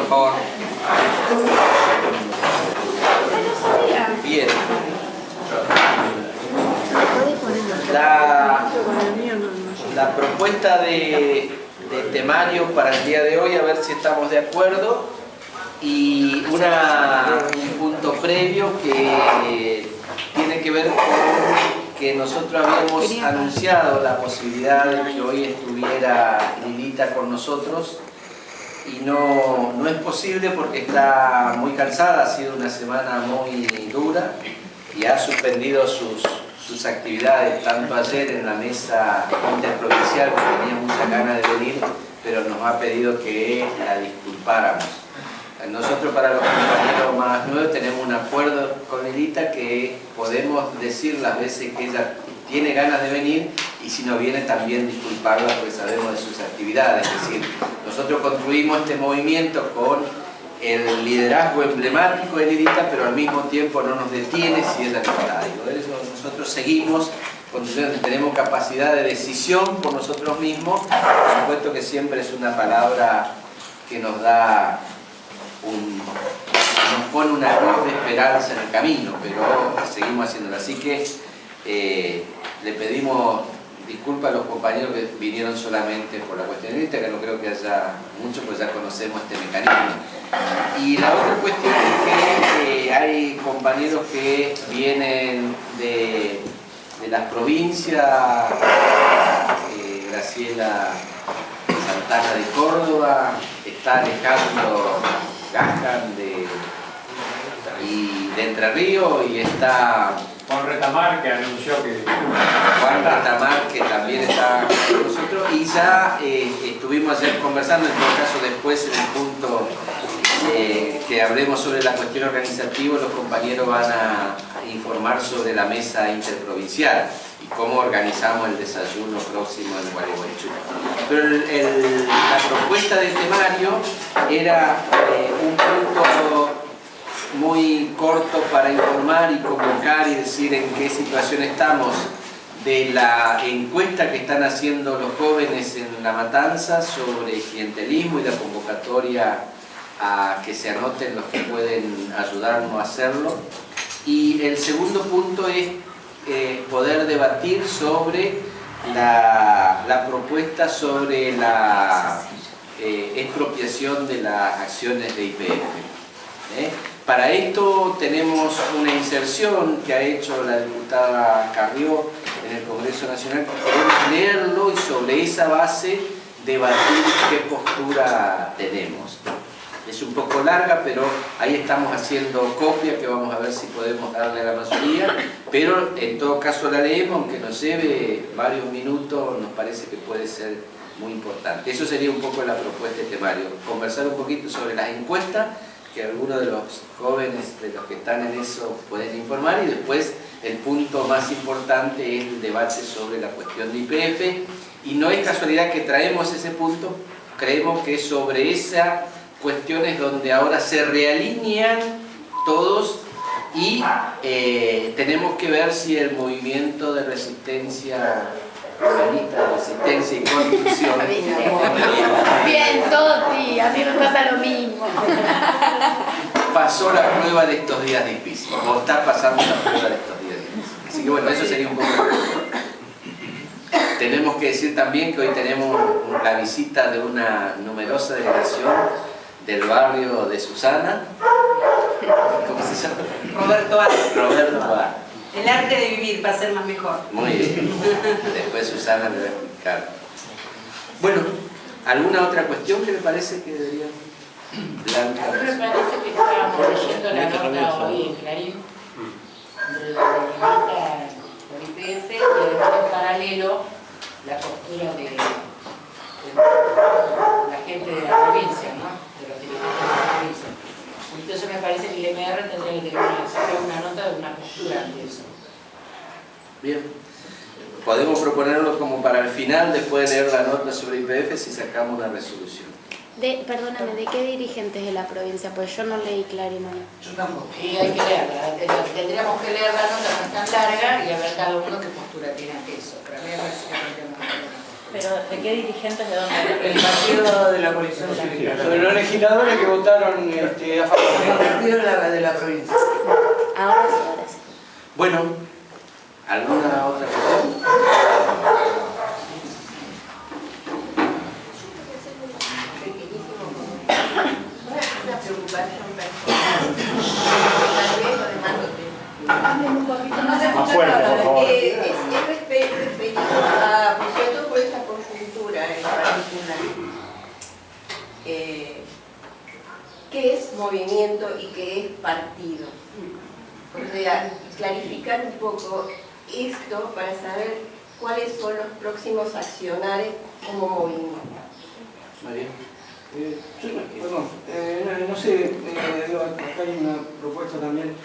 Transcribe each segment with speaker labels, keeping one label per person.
Speaker 1: por favor. Bien. La propuesta de temario para el día de hoy, a ver si estamos de acuerdo, y un punto previo que tiene que ver con que nosotros habíamos anunciado la posibilidad de que hoy estuviera Lilita con nosotros y no es posible porque está muy cansada, ha sido una semana muy dura y ha suspendido sus actividades, tanto ayer en la mesa interprovincial, que tenía muchas ganas de venir, pero nos ha pedido que la disculpáramos. Nosotros, para los compañeros más nuevos, tenemos un acuerdo con Lilita que podemos decir las veces que ella tiene ganas de venir, y si no viene también disculparla porque sabemos de sus actividades. Es decir, nosotros construimos este movimiento con el liderazgo emblemático de Lilita, pero al mismo tiempo no nos detiene si ella no está. Y por eso nosotros seguimos construyendo, tenemos capacidad de decisión por nosotros mismos. Por supuesto que siempre es una palabra que nos da nos pone una luz de esperanza en el camino, pero seguimos haciéndolo. Así que le pedimos disculpas a los compañeros que vinieron solamente por la cuestión de Lilita, que no creo que haya mucho, pues ya conocemos este mecanismo. Y la otra cuestión es que hay compañeros que vienen de las provincias, Graciela Santana de Córdoba, está Alejandro Gajan de Entre Ríos, y está
Speaker 2: Juan Retamar, que anunció que...
Speaker 1: Juan Retamar, que también está con nosotros, y ya estuvimos ayer conversando, en todo caso después en el punto que hablemos sobre la cuestión organizativa, los compañeros van a informar sobre la mesa interprovincial y cómo organizamos el desayuno próximo en Gualeguaychú. Pero la propuesta del temario era un punto muy corto para informar y convocar y decir en qué situación estamos de la encuesta que están haciendo los jóvenes en La Matanza sobre clientelismo y la convocatoria a que se anoten los que pueden ayudarnos a hacerlo. Y el segundo punto es poder debatir sobre la propuesta sobre la expropiación de las acciones de YPF. Para esto tenemos una inserción que ha hecho la diputada Carrió en el Congreso Nacional, que queremos leerlo y sobre esa base debatir qué postura tenemos. Es un poco larga, pero ahí estamos haciendo copia que vamos a ver si podemos darle a la mayoría, pero en todo caso la leemos, aunque nos lleve varios minutos, nos parece que puede ser muy importante. Eso sería un poco la propuesta de temario, conversar un poquito sobre las encuestas, que algunos de los jóvenes de los que están en eso pueden informar, y después el punto más importante es el debate sobre la cuestión de YPF, y no es casualidad que traemos ese punto, creemos que sobre esa cuestiones donde ahora se realinean todos y tenemos que ver si el movimiento de resistencia, resistencia y construcción
Speaker 3: bien, Toti, a mí me pasa lo mismo,
Speaker 1: pasó la prueba de estos días difíciles, o está pasando la prueba de estos días difíciles. Así que bueno, eso sería un poco. Tenemos que decir también que hoy tenemos la visita de una numerosa delegación del barrio de Susana. ¿Cómo se llama?
Speaker 4: Roberto A.
Speaker 1: Roberto A.
Speaker 4: El arte de vivir para ser más mejor.
Speaker 1: Muy bien. Después Susana me va a explicar. Bueno, ¿alguna otra cuestión que le parece que debería? Blanca.
Speaker 5: A mí me parece que estábamos leyendo la nota hoy en Clarín de la demanda por YPF, y además en paralelo la postura de la gente de la provincia, ¿no? De los dirigentes de la provincia. Entonces me parece que el MR tendría que sacar una nota de una postura ante eso.
Speaker 1: Bien. Podemos proponerlo como para el final, después de leer la nota sobre YPF, si sacamos una resolución.
Speaker 3: Perdóname, ¿de qué dirigentes de la provincia? Pues yo no leí Clarín hoy.
Speaker 5: Yo tampoco. Y hay que leerla. Tendríamos que leer la nota, no es tan larga, y a ver cada uno qué postura tiene ante eso. Pero a mí me parece que tendríamos que leer.
Speaker 6: Pero ¿de qué dirigentes de dónde?
Speaker 4: El partido de la coalición cívica.
Speaker 7: Sobre los legisladores que votaron a favor.
Speaker 4: El partido de la provincia.
Speaker 3: Ahora sí, ahora sí.
Speaker 1: Bueno, ¿alguna otra cuestión?
Speaker 8: Una preocupación personal. Tal vez, además,
Speaker 2: Más fuerte, por favor.
Speaker 8: es referido a, sobre todo por esta coyuntura en particular. ¿Qué es movimiento y qué es partido? O sea, clarificar un poco esto para saber cuáles son los próximos accionarios como movimiento.
Speaker 1: Muy bien.
Speaker 7: No sé, acá hay una propuesta también,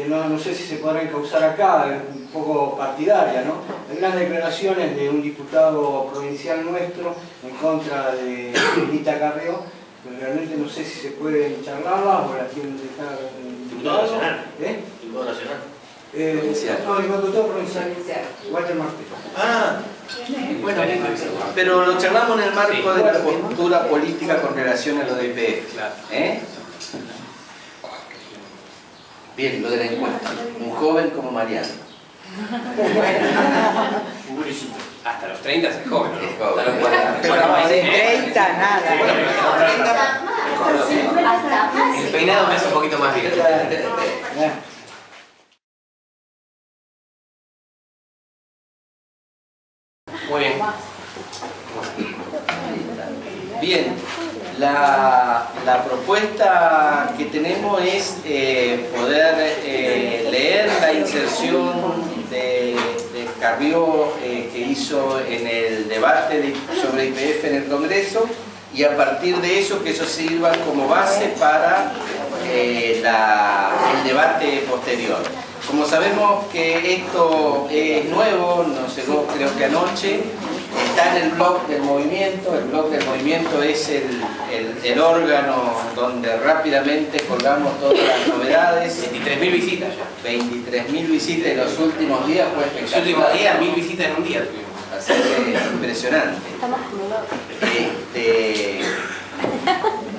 Speaker 7: no sé si se podrá encauzar acá, un poco partidaria, ¿no? Hay unas declaraciones de un diputado provincial nuestro en contra de Lita Carrió, pero realmente no sé si se pueden charlarlas o las quieren dejar en
Speaker 9: Diputado nacional.
Speaker 7: Diputado
Speaker 9: nacional.
Speaker 7: No, diputado provincial. Walter Martel.
Speaker 9: Ah,
Speaker 1: Bueno, pero lo charlamos en el marco de la postura política con relación a lo de IPF. ¿Eh? Bien, lo de la encuesta. Un joven como Mariano.
Speaker 9: hasta los 30 es joven, ¿no?
Speaker 1: Es joven.
Speaker 9: Hasta los 40.
Speaker 4: Pero de 30 nada.
Speaker 9: Bueno, pero hasta los 30.
Speaker 3: Hasta más.
Speaker 9: El peinado me hace un poquito más bien. Muy bien.
Speaker 1: Bien, la propuesta que tenemos es poder leer la inserción de Carrió que hizo en el debate sobre IPF en el Congreso, y a partir de eso que eso sirva como base para el debate posterior. Como sabemos que esto es nuevo, nos llegó creo que anoche, está en el blog del movimiento. El blog del movimiento es el órgano donde rápidamente colgamos todas las novedades.
Speaker 9: 23.000 visitas ya.
Speaker 1: 23.000 visitas en los últimos días, fue
Speaker 9: En los
Speaker 1: espectacular.
Speaker 9: últimos días, 1.000 visitas en un día tuvimos.
Speaker 1: Así que es impresionante.
Speaker 3: Estamos como locos.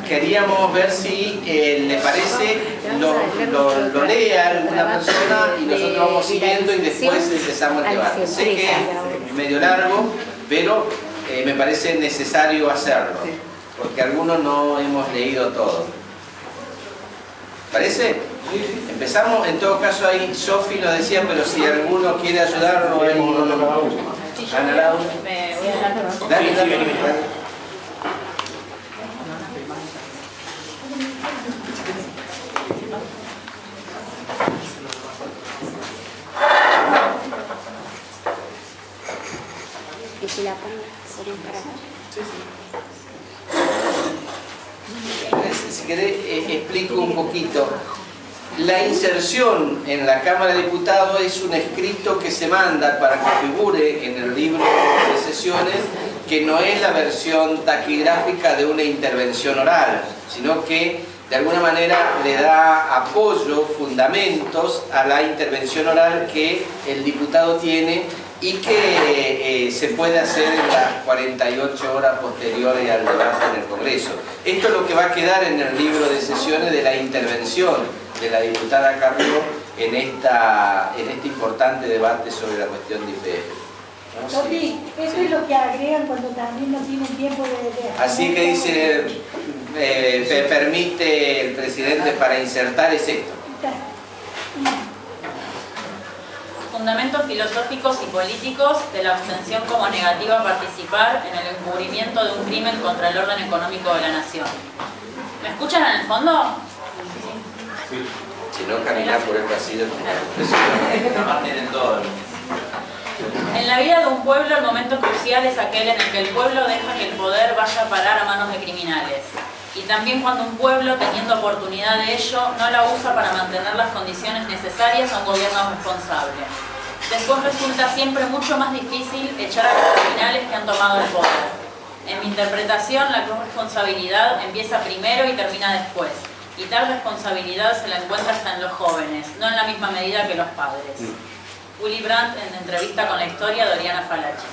Speaker 1: Queríamos ver si le parece, lo lee a alguna persona y nosotros vamos siguiendo y después empezamos el debate. Sé que es medio largo, pero me parece necesario hacerlo, porque algunos no hemos leído todo. ¿Parece? Empezamos, en todo caso ahí Sofi nos decía, pero si alguno quiere ayudarnos ahí. Ana Laura.
Speaker 6: Me voy a hablar con
Speaker 1: Dale, dale,
Speaker 9: vení.
Speaker 1: dale.
Speaker 3: Y si la pongo, sería para acá.
Speaker 1: Si querés, explico un poquito. La inserción en la Cámara de Diputados es un escrito que se manda para que figure en el libro de sesiones, que no es la versión taquigráfica de una intervención oral, sino que de alguna manera le da apoyo, fundamentos a la intervención oral que el diputado tiene y que se puede hacer en las 48 horas posteriores al debate en el Congreso. Esto es lo que va a quedar en el libro de sesiones de la intervención de la diputada Carrió en este importante debate sobre la cuestión de IPF. ¿No?
Speaker 10: Sofi, eso es lo que agregan cuando también no tienen tiempo de
Speaker 1: Así que dice, permite el presidente para insertar es esto.
Speaker 6: Fundamentos filosóficos y políticos de la abstención como negativa a participar en el encubrimiento de un crimen contra el orden económico de la nación. ¿Me escuchan en el fondo?
Speaker 1: Sí. Si no, caminar por el pasillo.
Speaker 9: Además tienen todo.
Speaker 6: En la vida de un pueblo el momento crucial es aquel en el que el pueblo deja que el poder vaya a parar a manos de criminales. Y también cuando un pueblo, teniendo oportunidad de ello, no la usa para mantener las condiciones necesarias a un gobierno responsable. Después resulta siempre mucho más difícil echar a los criminales que han tomado el poder. En mi interpretación, la responsabilidad empieza primero y termina después. Y tal responsabilidad se la encuentra hasta en los jóvenes, no en la misma medida que los padres. Willy Brandt en entrevista con la historia de Oriana Falachi.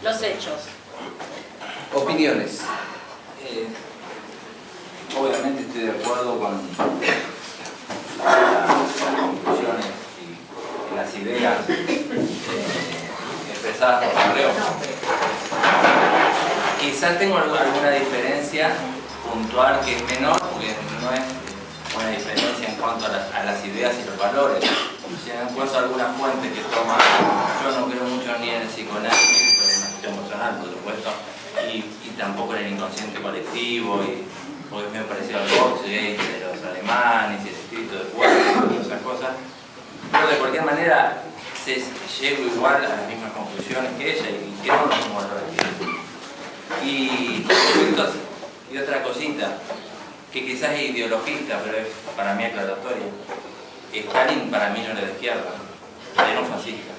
Speaker 6: los hechos.
Speaker 1: Opiniones.
Speaker 11: Obviamente estoy de acuerdo con las conclusiones y las ideas expresadas por Carreo. Quizás tengo alguna diferencia puntual que es menor, porque no es una diferencia en cuanto a las ideas y los valores. Si encuentro alguna fuente que toma, yo no creo mucho ni en el psicoanálisis, pero en una cuestión emocional, por supuesto, y tampoco en el inconsciente colectivo, porque me ha parecido al Volkswagen de los alemanes y el espíritu de fuerza y todas esas cosas. Pero de cualquier manera llego igual a las mismas conclusiones que ella y creo en los mismos valores que ella. Y otra cosita, que quizás es ideologista, pero es para mí aclaratoria. Stalin para mí no era de izquierda, era un fascista.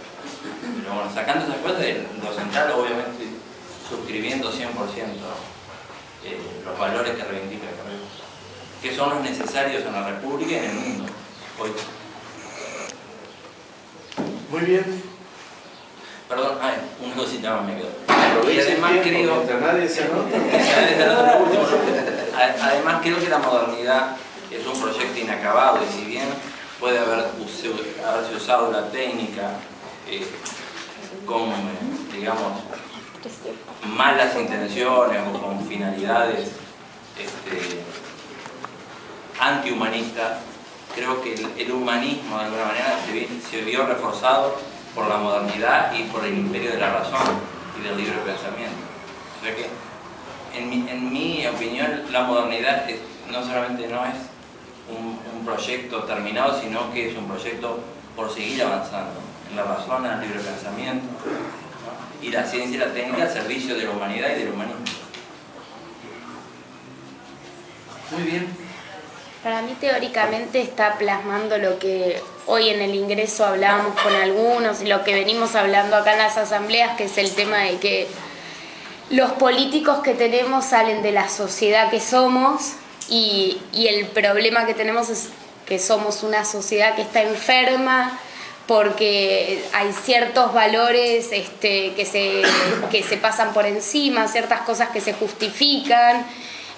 Speaker 11: Pero bueno, sacando esas cosas, lo central obviamente suscribiendo 100% los valores que reivindica Carreo, que son los necesarios en la República y en el mundo hoy.
Speaker 1: Muy bien.
Speaker 11: Perdón, una cosita más me quedó.
Speaker 1: Y además creo...
Speaker 11: Además creo que la modernidad es un proyecto inacabado y si bien puede haberse usado la técnica con, digamos, malas intenciones o con finalidades antihumanistas, creo que el humanismo de alguna manera se vio reforzado por la modernidad y por el imperio de la razón y del libre pensamiento. O sea que, en mi opinión, la modernidad no solamente no es un proyecto terminado, sino que es un proyecto por seguir avanzando en la razón, en el libre pensamiento, ¿no? Y la ciencia y la técnica al servicio de la humanidad y del humanismo.
Speaker 1: Muy bien.
Speaker 3: Para mí teóricamente está plasmando lo que hoy en el ingreso hablábamos con algunos y lo que venimos hablando acá en las asambleas, que es el tema de que los políticos que tenemos salen de la sociedad que somos y el problema que tenemos es que somos una sociedad que está enferma porque hay ciertos valores que se pasan por encima, ciertas cosas que se justifican.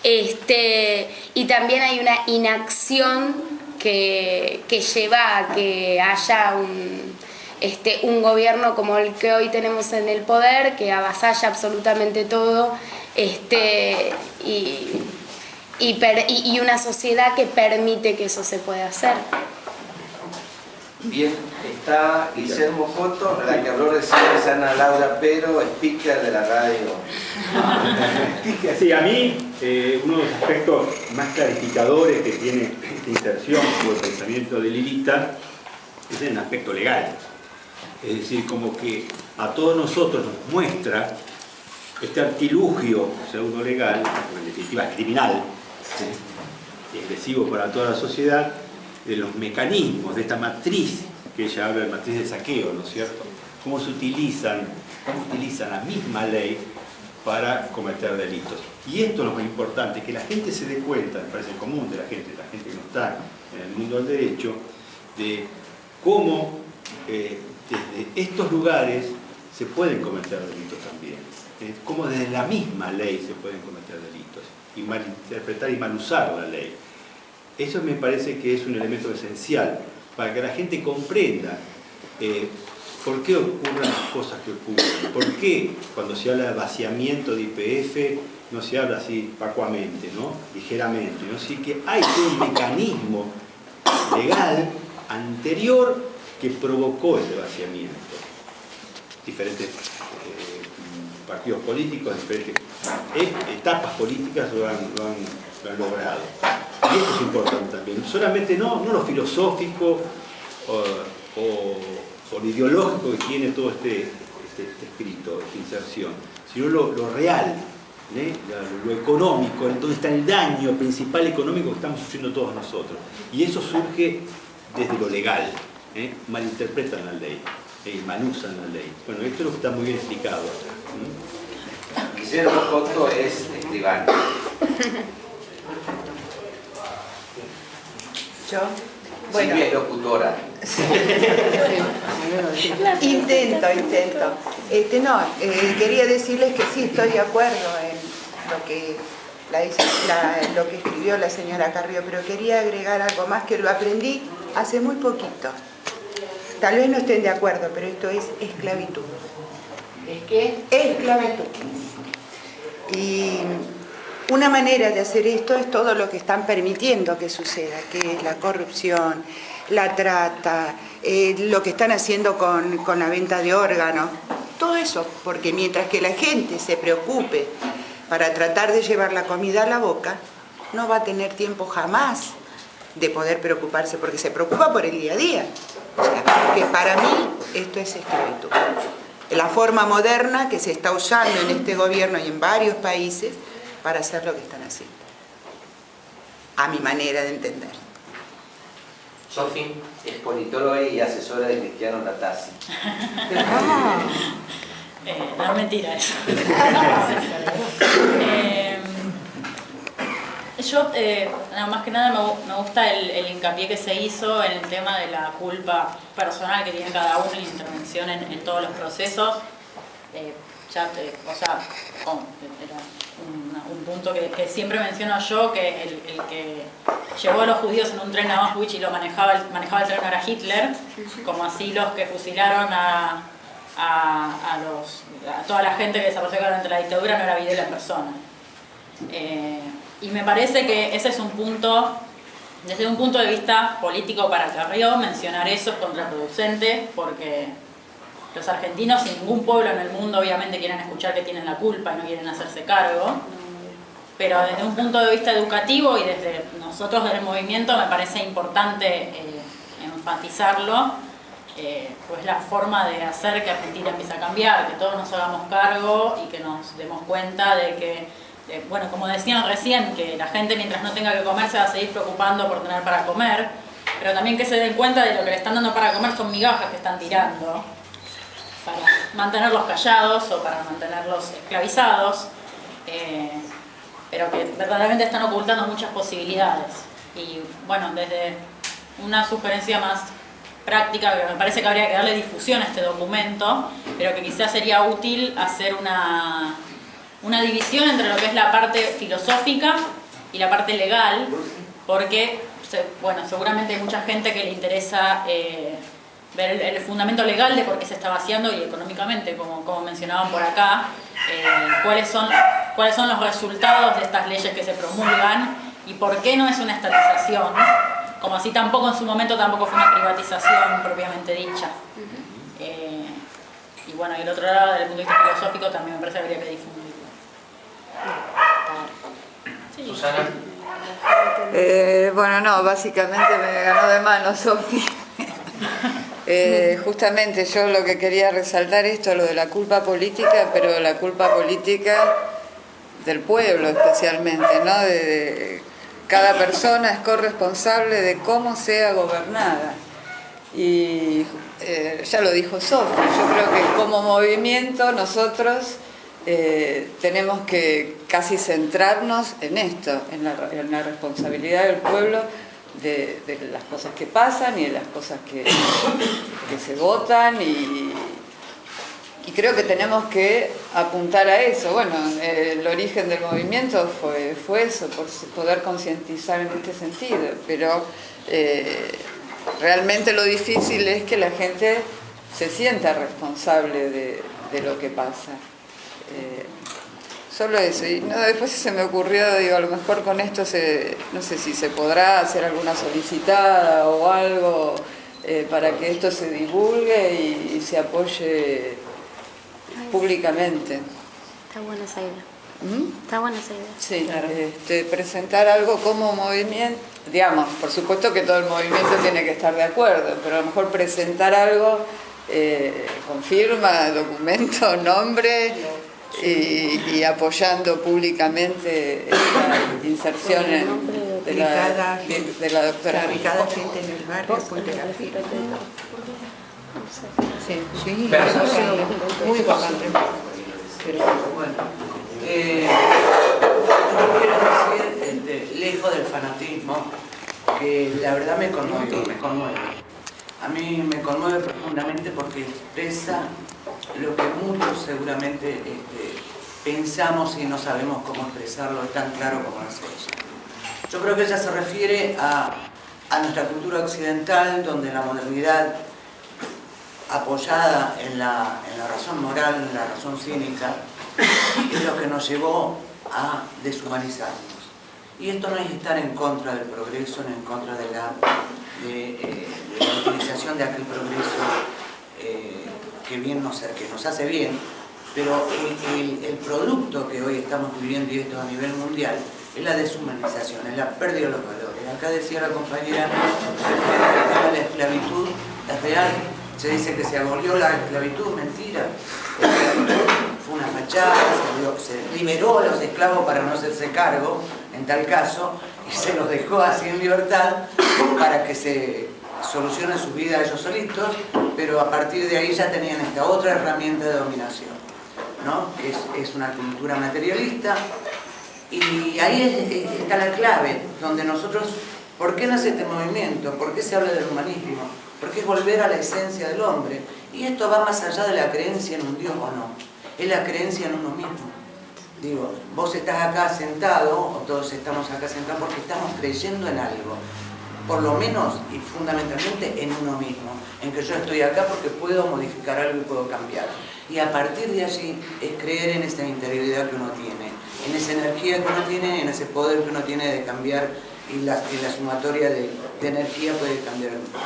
Speaker 3: Y también hay una inacción que lleva a que haya un gobierno como el que hoy tenemos en el poder, que avasalla absolutamente todo, y una sociedad que permite que eso se pueda hacer.
Speaker 1: Bien, está Guillermo Coto, la que habló recién es Ana Laura Pero, speaker de la radio.
Speaker 12: Sí, a mí uno de los aspectos más clarificadores que tiene esta inserción o el pensamiento de Lilita es el aspecto legal. Es decir, como que a todos nosotros nos muestra este artilugio pseudo legal, en definitiva criminal, y agresivo para toda la sociedad, de los mecanismos, de esta matriz que ella habla, de matriz de saqueo, ¿no es cierto? Cómo utilizan la misma ley para cometer delitos. Y esto es lo más importante, que la gente se dé cuenta, me parece común de la gente que no está en el mundo del derecho, de cómo desde estos lugares se pueden cometer delitos también. Cómo desde la misma ley se pueden cometer delitos y malinterpretar y mal usar la ley. Eso me parece que es un elemento esencial para que la gente comprenda por qué ocurren las cosas que ocurren, por qué cuando se habla de vaciamiento de YPF no se habla así vacuamente, ¿no? Ligeramente, ¿no? Así que hay todo un mecanismo legal anterior que provocó ese vaciamiento. Diferentes partidos políticos, diferentes etapas políticas lo han logrado. Y esto es importante también, solamente no lo filosófico o lo ideológico que tiene todo este escrito, esta inserción, sino lo real, lo económico, donde está el daño principal económico que estamos sufriendo todos nosotros. Y eso surge desde lo legal, malinterpretan la ley, mal usan la ley. Bueno, esto es lo que está muy bien explicado.
Speaker 1: Guillermo Coto es escribano.
Speaker 4: ¿Yo? Bueno.
Speaker 1: Silvia es locutora.
Speaker 4: Intento. Quería decirles que sí, estoy de acuerdo en lo que escribió la señora Carrió, pero quería agregar algo más que lo aprendí hace muy poquito. Tal vez no estén de acuerdo, pero esto es esclavitud.
Speaker 5: ¿Es qué?
Speaker 4: Esclavitud. Y una manera de hacer esto es todo lo que están permitiendo que suceda, que es la corrupción, la trata, lo que están haciendo con la venta de órganos, todo eso, porque mientras que la gente se preocupe para tratar de llevar la comida a la boca, no va a tener tiempo jamás de poder preocuparse, porque se preocupa por el día a día. O sea, que para mí esto es esclavitud. La forma moderna que se está usando en este gobierno y en varios países para hacer lo que están haciendo. A mi manera de entender.
Speaker 1: Sofi es politóloga y asesora de Cristiano Ratazzi.
Speaker 6: No, mentira eso. Yo, más que nada, me gusta el hincapié que se hizo en el tema de la culpa personal que tiene cada uno y la intervención en todos los procesos. Era un punto que siempre menciono yo, que el que llevó a los judíos en un tren a Auschwitz y lo manejaba el tren era Hitler, como así los que fusilaron a toda la gente que desapareció durante la dictadura no era Videla en persona. Y me parece que ese es un punto, desde un punto de vista político para Carrió, mencionar eso es contraproducente, porque los argentinos y ningún pueblo en el mundo obviamente quieren escuchar que tienen la culpa y no quieren hacerse cargo, pero desde un punto de vista educativo y desde nosotros del movimiento me parece importante enfatizarlo, pues la forma de hacer que Argentina empiece a cambiar, que todos nos hagamos cargo y que nos demos cuenta de que bueno, como decían recién, que la gente mientras no tenga que comer se va a seguir preocupando por tener para comer, pero también que se den cuenta de lo que le están dando para comer son migajas que están tirando para mantenerlos callados o para mantenerlos esclavizados, pero que verdaderamente están ocultando muchas posibilidades. Y bueno, desde una sugerencia más práctica, que me parece que habría que darle difusión a este documento, pero que quizás sería útil hacer una división entre lo que es la parte filosófica y la parte legal, porque bueno, seguramente hay mucha gente que le interesa ver el fundamento legal de por qué se está vaciando y económicamente, como mencionaban por acá, cuáles son los resultados de estas leyes que se promulgan y por qué no es una estatización, como así tampoco en su momento tampoco fue una privatización propiamente dicha. Y bueno, y el otro lado, desde el punto de vista filosófico, también me parece que habría que difundirlo. Sí.
Speaker 9: Susana.
Speaker 13: Bueno, no, básicamente me ganó de mano Sofi. Justamente yo lo que quería resaltar esto, lo de la culpa política, pero la culpa política del pueblo especialmente, ¿no? De cada persona es corresponsable de cómo sea gobernada. Y ya lo dijo Sofi, yo creo que como movimiento nosotros tenemos que casi centrarnos en esto, en la responsabilidad del pueblo de las cosas que pasan y de las cosas que se votan y creo que tenemos que apuntar a eso. Bueno, el origen del movimiento fue eso, por poder concientizar en este sentido, pero realmente lo difícil es que la gente se sienta responsable de lo que pasa. Solo eso, y no, después se me ocurrió, digo, a lo mejor con esto no sé si se podrá hacer alguna solicitada o algo para que esto se divulgue y se apoye públicamente.
Speaker 3: Está buena esa idea. Está buena esa idea.
Speaker 13: Sí,
Speaker 3: claro.
Speaker 13: Presentar algo como movimiento, digamos, por supuesto que todo el movimiento tiene que estar de acuerdo, pero a lo mejor presentar algo con firma, documento, nombre y apoyando públicamente esta inserción de la doctora.
Speaker 4: Cada gente en el barrio apunte la firma. Sí, sí,
Speaker 9: Pero
Speaker 4: eso
Speaker 9: eso
Speaker 4: sí, muy importante.
Speaker 14: Pero bueno, yo quiero decir, lejos del fanatismo, que la verdad me conmueve. A mí me conmueve profundamente porque expresa lo que muchos seguramente pensamos y no sabemos cómo expresarlo tan claro como hace ella. Yo creo que ella se refiere a nuestra cultura occidental, donde la modernidad, apoyada en la razón moral, en la razón cínica, es lo que nos llevó a deshumanizarnos. Y esto no es estar en contra del progreso, ni en contra de la utilización de aquel progreso que nos hace bien, pero el producto que hoy estamos viviendo, y esto a nivel mundial, es la deshumanización, es la pérdida de los valores. Acá decía la compañera, la esclavitud es real. Se dice que se abolió la esclavitud, mentira. La esclavitud fue una fachada, se liberó a los esclavos para no hacerse cargo, en tal caso, y se los dejó así en libertad para que se solucionen su vida ellos solitos, pero a partir de ahí ya tenían esta otra herramienta de dominación, ¿no? Es una cultura materialista, y ahí está la clave, donde nosotros, ¿por qué nace este movimiento? ¿Por qué se habla del humanismo? Porque es volver a la esencia del hombre. Y esto va más allá de la creencia en un Dios o no. Es la creencia en uno mismo. Digo, vos estás acá sentado, o todos estamos acá sentados porque estamos creyendo en algo. Por lo menos y fundamentalmente en uno mismo. En que yo estoy acá porque puedo modificar algo y puedo cambiar. Y a partir de allí es creer en esa interioridad que uno tiene. En esa energía que uno tiene, en ese poder que uno tiene de cambiar. Y la sumatoria de energía puede cambiar el mundo.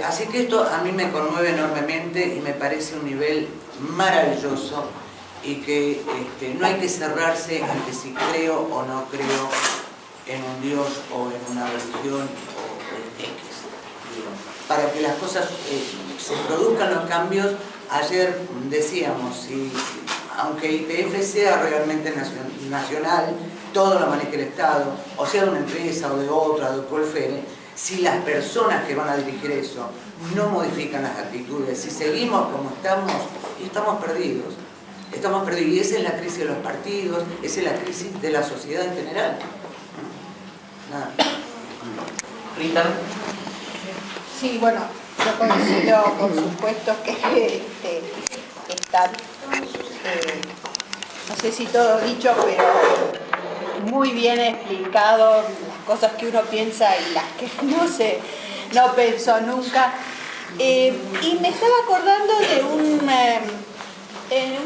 Speaker 14: Así que esto a mí me conmueve enormemente y me parece un nivel maravilloso, y que no hay que cerrarse ante si creo o no creo en un Dios o en una religión o en X. Para que las cosas se produzcan los cambios, ayer decíamos, aunque YPF sea realmente nacional, todo lo maneja el Estado, o sea de una empresa o de otra, de cual fuere, si las personas que van a dirigir eso no modifican las actitudes, si seguimos como estamos perdidos. Estamos perdidos, y esa es la crisis de los partidos, esa es la crisis de la sociedad en general. Nada.
Speaker 9: Rita.
Speaker 10: Sí, bueno, yo coincido, por supuesto, que están, no sé si todo dicho, pero muy bien explicado las cosas que uno piensa y las que no pensó nunca. Y me estaba acordando de en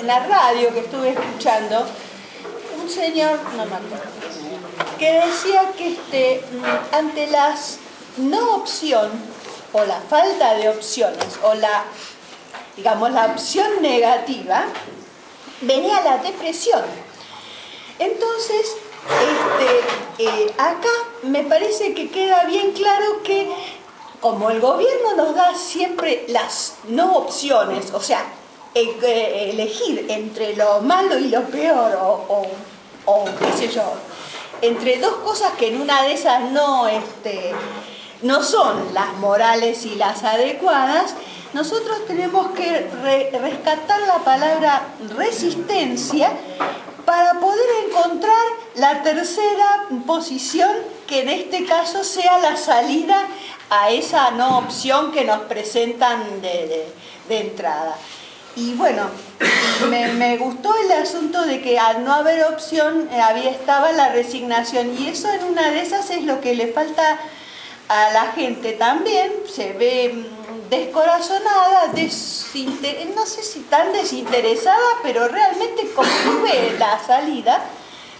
Speaker 10: la radio que estuve escuchando, un señor, no me acuerdo, que decía que ante las no opción o la falta de opciones o la opción negativa, venía la depresión. Entonces, acá me parece que queda bien claro que como el gobierno nos da siempre las no opciones, o sea, elegir entre lo malo y lo peor, o qué sé yo, entre dos cosas que en una de esas no son las morales y las adecuadas, nosotros tenemos que rescatar la palabra resistencia para poder encontrar la tercera posición, que en este caso sea la salida a esa no opción que nos presentan de entrada. Y bueno, me gustó el asunto de que al no haber opción estaba la resignación, y eso en una de esas es lo que le falta a la gente también. Se ve descorazonada, no sé si tan desinteresada, pero realmente como ve la salida.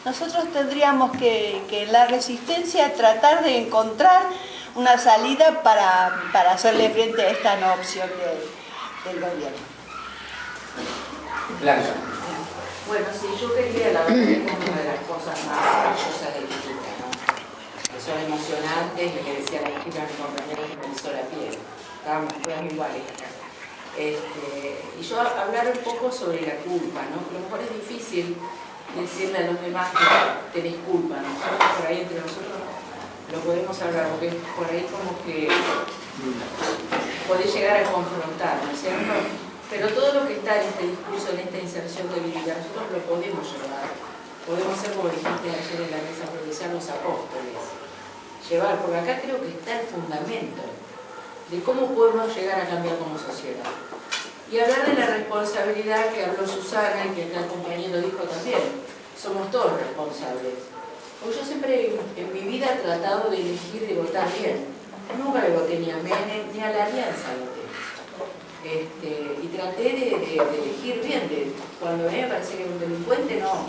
Speaker 10: Nosotros tendríamos que en la resistencia tratar de encontrar una salida para hacerle frente a esta no opción del gobierno.
Speaker 9: Blanca.
Speaker 5: Bueno, sí, yo quería, la verdad, que una de las cosas más maravillosas del instituto, ¿no? Que son emocionantes, lo que decía la mi compañera que me hizo la piel. Estábamos todas iguales acá. Y yo hablar un poco sobre la culpa, ¿no? Que a lo mejor es difícil decirle a los demás que tenéis culpa, ¿no? Nosotros por ahí entre nosotros lo podemos hablar, porque por ahí como que podéis llegar a confrontar, ¿no es cierto? Pero todo lo que está en este discurso, en esta inserción de vida, nosotros lo podemos llevar podemos ser, como dijiste ayer en la mesa provincial, los apóstoles. Llevar, porque acá creo que está el fundamento de cómo podemos llegar a cambiar como sociedad. Y hablar de la responsabilidad que habló Susana y que acá el compañero dijo también. Somos todos responsables. Porque yo siempre en mi vida he tratado de elegir, de votar bien. Nunca le voté ni a Menem ni a la Alianza voté. Y traté de elegir bien. Cuando a mí me parecía que era un delincuente, no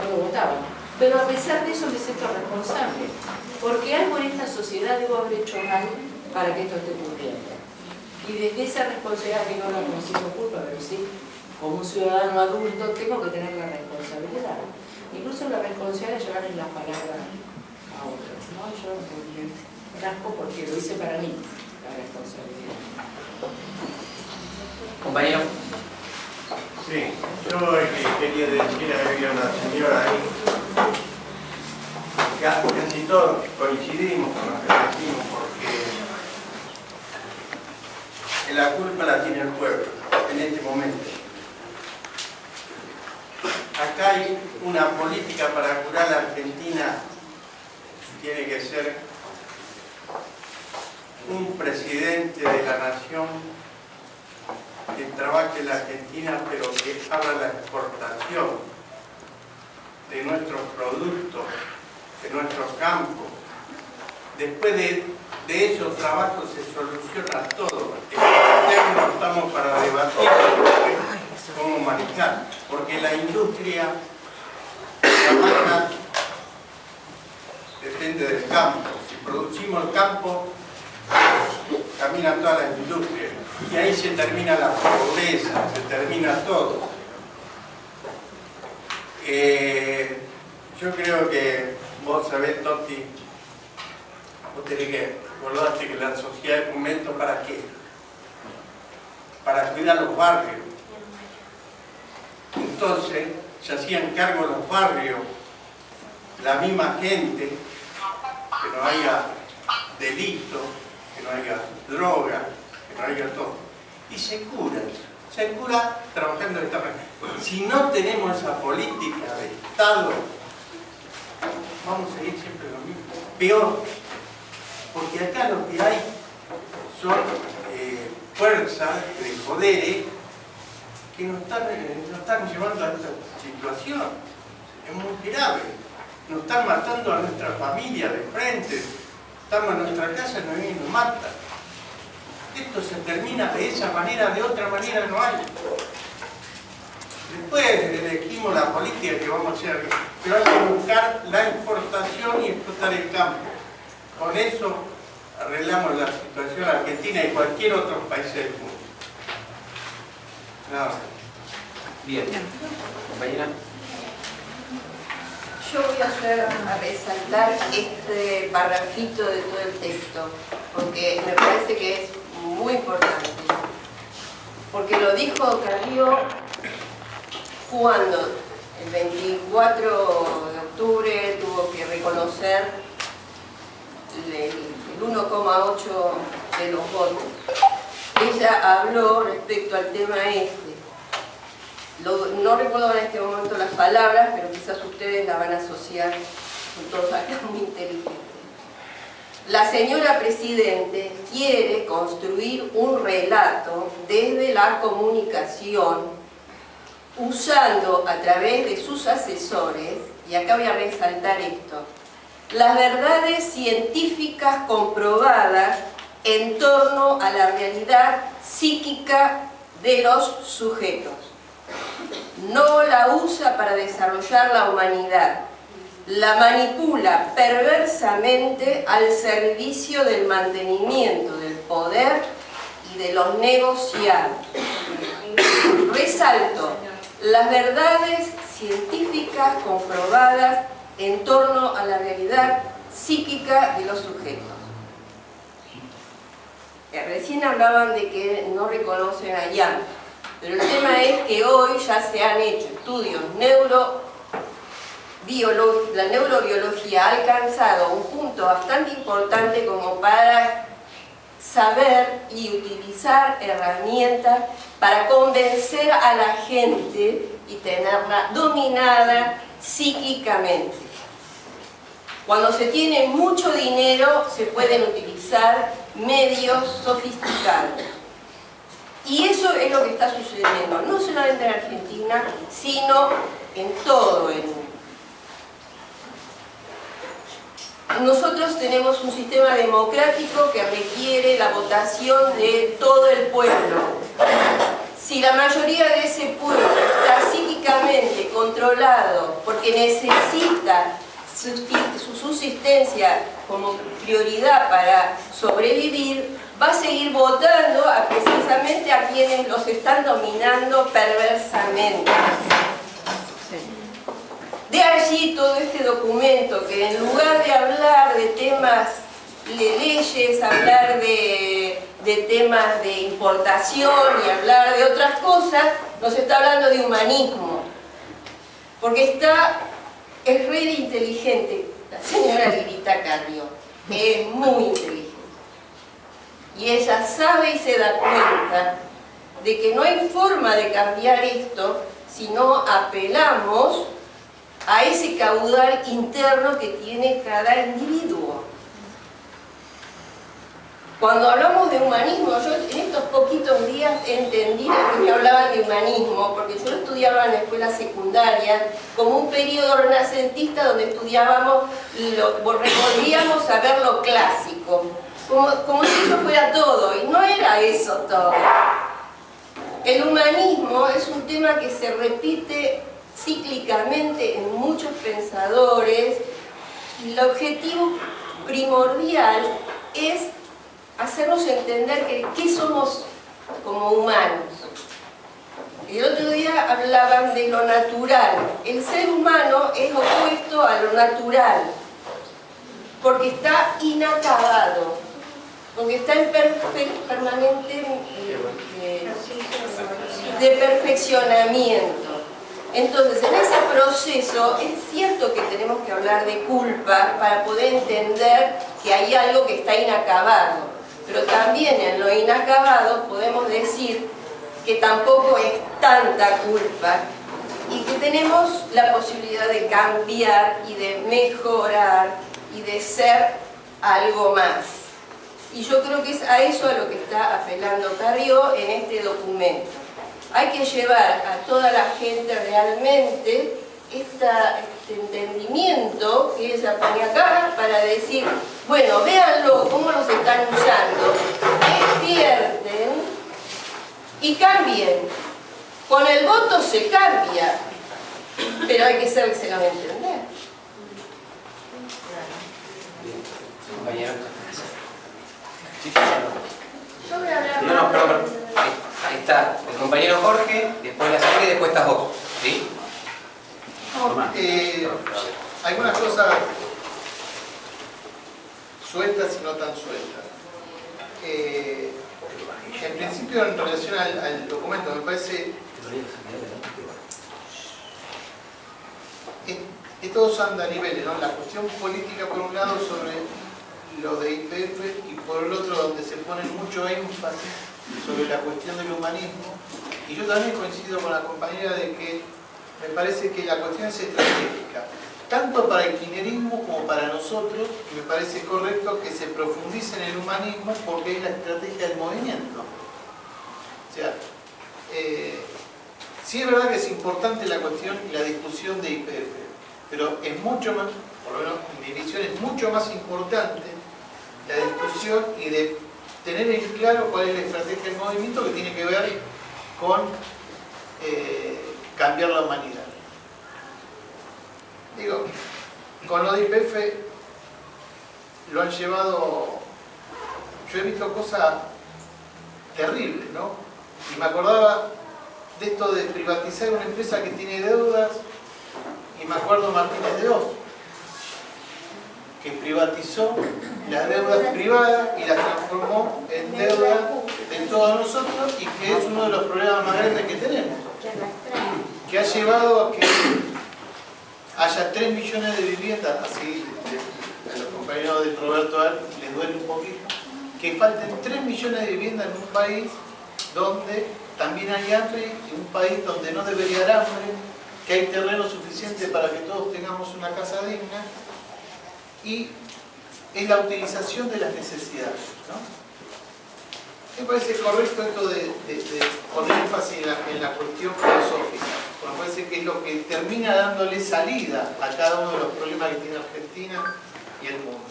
Speaker 5: lo votaba. Pero a pesar de eso me siento responsable. Porque algo en esta sociedad debo haber hecho mal para que esto esté ocurriendo. Y desde esa responsabilidad, que no la considero culpa, pero sí, como un ciudadano adulto, tengo que tener la responsabilidad. Incluso la responsabilidad de llevarles la palabra a otros, ¿no? Yo me rasco porque lo hice para mí, la responsabilidad.
Speaker 9: Compañero.
Speaker 15: Sí, yo quería decir, había una señora ahí, casi todos coincidimos con lo que decimos, porque la culpa la tiene el pueblo en este momento. Acá hay una política para curar la Argentina, tiene que ser un presidente de la nación que trabaje en la Argentina, pero que abra la exportación de nuestros productos, de nuestros campos. Después de esos trabajos se soluciona todo. No estamos para debatir cómo manejar, porque la industria trabaja, depende del campo. Si producimos el campo, caminan todas las industrias y ahí se termina la pobreza, se termina todo. Yo creo que vos sabés, Toti, vos tenés que acordarte que la sociedad es un momento ¿para qué? Para cuidar los barrios. Entonces se hacían cargo los barrios, la misma gente, que no haya delito, que no haya droga, que no haya todo. Y se cura trabajando de esta manera. Si no tenemos esa política de Estado, vamos a seguir siempre lo mismo. Peor, porque acá lo que hay son fuerzas de poderes que nos están llevando a esta situación. Es muy grave. Nos están matando a nuestra familia de frente. Estamos en nuestra casa y nos matan. Esto se termina de esa manera, de otra manera no hay. Después elegimos la política que vamos a hacer, pero hay que buscar la exportación y explotar el campo. Con eso arreglamos la situación argentina y cualquier otro país del mundo. Nada.
Speaker 9: Bien. Compañera.
Speaker 8: Yo voy a resaltar este parrafito de todo el texto, porque me parece que es muy importante. Porque lo dijo Carrillo cuando el 24 de octubre tuvo que reconocer el 1,8 de los votos. Ella habló respecto al tema este. No recuerdo en este momento las palabras, pero quizás ustedes la van a asociar con todos acá, muy inteligentes. La señora Presidente quiere construir un relato desde la comunicación, usando a través de sus asesores, y acá voy a resaltar esto, las verdades científicas comprobadas en torno a la realidad psíquica de los sujetos. No la usa para desarrollar la humanidad, la manipula perversamente al servicio del mantenimiento del poder y de los negociados. Resalto, las verdades científicas comprobadas en torno a la realidad psíquica de los sujetos. Recién hablaban de que no reconocen a Young, pero el tema es que hoy ya se han hecho estudios la neurobiología ha alcanzado un punto bastante importante como para saber y utilizar herramientas para convencer a la gente y tenerla dominada psíquicamente. Cuando se tiene mucho dinero se pueden utilizar medios sofisticados. Y eso es lo que está sucediendo, no solamente en Argentina, sino en todo el mundo. Nosotros tenemos un sistema democrático que requiere la votación de todo el pueblo. Si la mayoría de ese pueblo está psíquicamente controlado porque necesita su subsistencia como prioridad para sobrevivir, va a seguir votando precisamente a quienes los están dominando perversamente. De allí todo este documento que en lugar de hablar de temas de leyes, hablar de temas de importación y hablar de otras cosas, nos está hablando de humanismo. Porque es re inteligente la señora Lilita Carrió, es muy inteligente. Y ella sabe y se da cuenta de que no hay forma de cambiar esto si no apelamos a ese caudal interno que tiene cada individuo. Cuando hablamos de humanismo, yo en estos poquitos días entendí que me hablaban de humanismo, porque yo lo estudiaba en la escuela secundaria como un periodo renacentista donde estudiábamos, volvíamos a ver lo clásico, como si eso fuera todo, y no era eso todo. El humanismo es un tema que se repite cíclicamente en muchos pensadores, y el objetivo primordial es hacernos entender qué somos como humanos. El otro día hablaban de lo natural. El ser humano es opuesto a lo natural, porque está inacabado, porque está en permanente de perfeccionamiento. Entonces, en ese proceso es cierto que tenemos que hablar de culpa para poder entender que hay algo que está inacabado. Pero también en lo inacabado podemos decir que tampoco es tanta culpa y que tenemos la posibilidad de cambiar y de mejorar y de ser algo más. Y yo creo que es a eso a lo que está apelando Carrió en este documento. Hay que llevar a toda la gente realmente este entendimiento que ella pone acá para decir, bueno, véanlo, cómo los están usando, despierten y cambien. Con el voto se cambia, pero hay que hacérselo entender.
Speaker 9: Compañero.
Speaker 8: Yo voy a hablar
Speaker 9: No, perdón. Ahí está el compañero Jorge, después la Sandra y después estás vos. ¿Sí?
Speaker 15: Algunas cosas sueltas y no tan sueltas. En principio, en relación al documento, me parece que todos andan a niveles, ¿no? La cuestión política por un lado sobre lo de YPF y por el otro donde se pone mucho énfasis sobre la cuestión del humanismo. Y yo también coincido con la compañera de que me parece que la cuestión es estratégica, tanto para el kirchnerismo como para nosotros, y me parece correcto que se profundice en el humanismo porque es la estrategia del movimiento. O sea, sí es verdad que es importante la cuestión y la discusión de YPF, pero es mucho más, por lo menos en mi visión, es mucho más importante la discusión y de tener en claro cuál es la estrategia del movimiento que tiene que ver con cambiar la humanidad. Digo, con lo de YPF lo han llevado, yo he visto cosas terribles, ¿no? Y me acordaba de esto de privatizar una empresa que tiene deudas, y me acuerdo Martínez de Oz, que privatizó las deudas privadas y las transformó en deudas de todos nosotros, y que es uno de los problemas más grandes que tenemos, que ha llevado a que haya 3 millones de viviendas, así a los compañeros de Roberto Ar les duele un poquito, que falten 3 millones de viviendas en un país donde también hay hambre, en un país donde no debería haber hambre,
Speaker 16: que hay terreno suficiente para que todos tengamos una casa digna, y es la utilización de las necesidades, ¿no? Me parece correcto esto de poner énfasis en la cuestión filosófica, porque me parece que es lo que termina dándole salida a cada uno de los problemas que tiene Argentina y el mundo.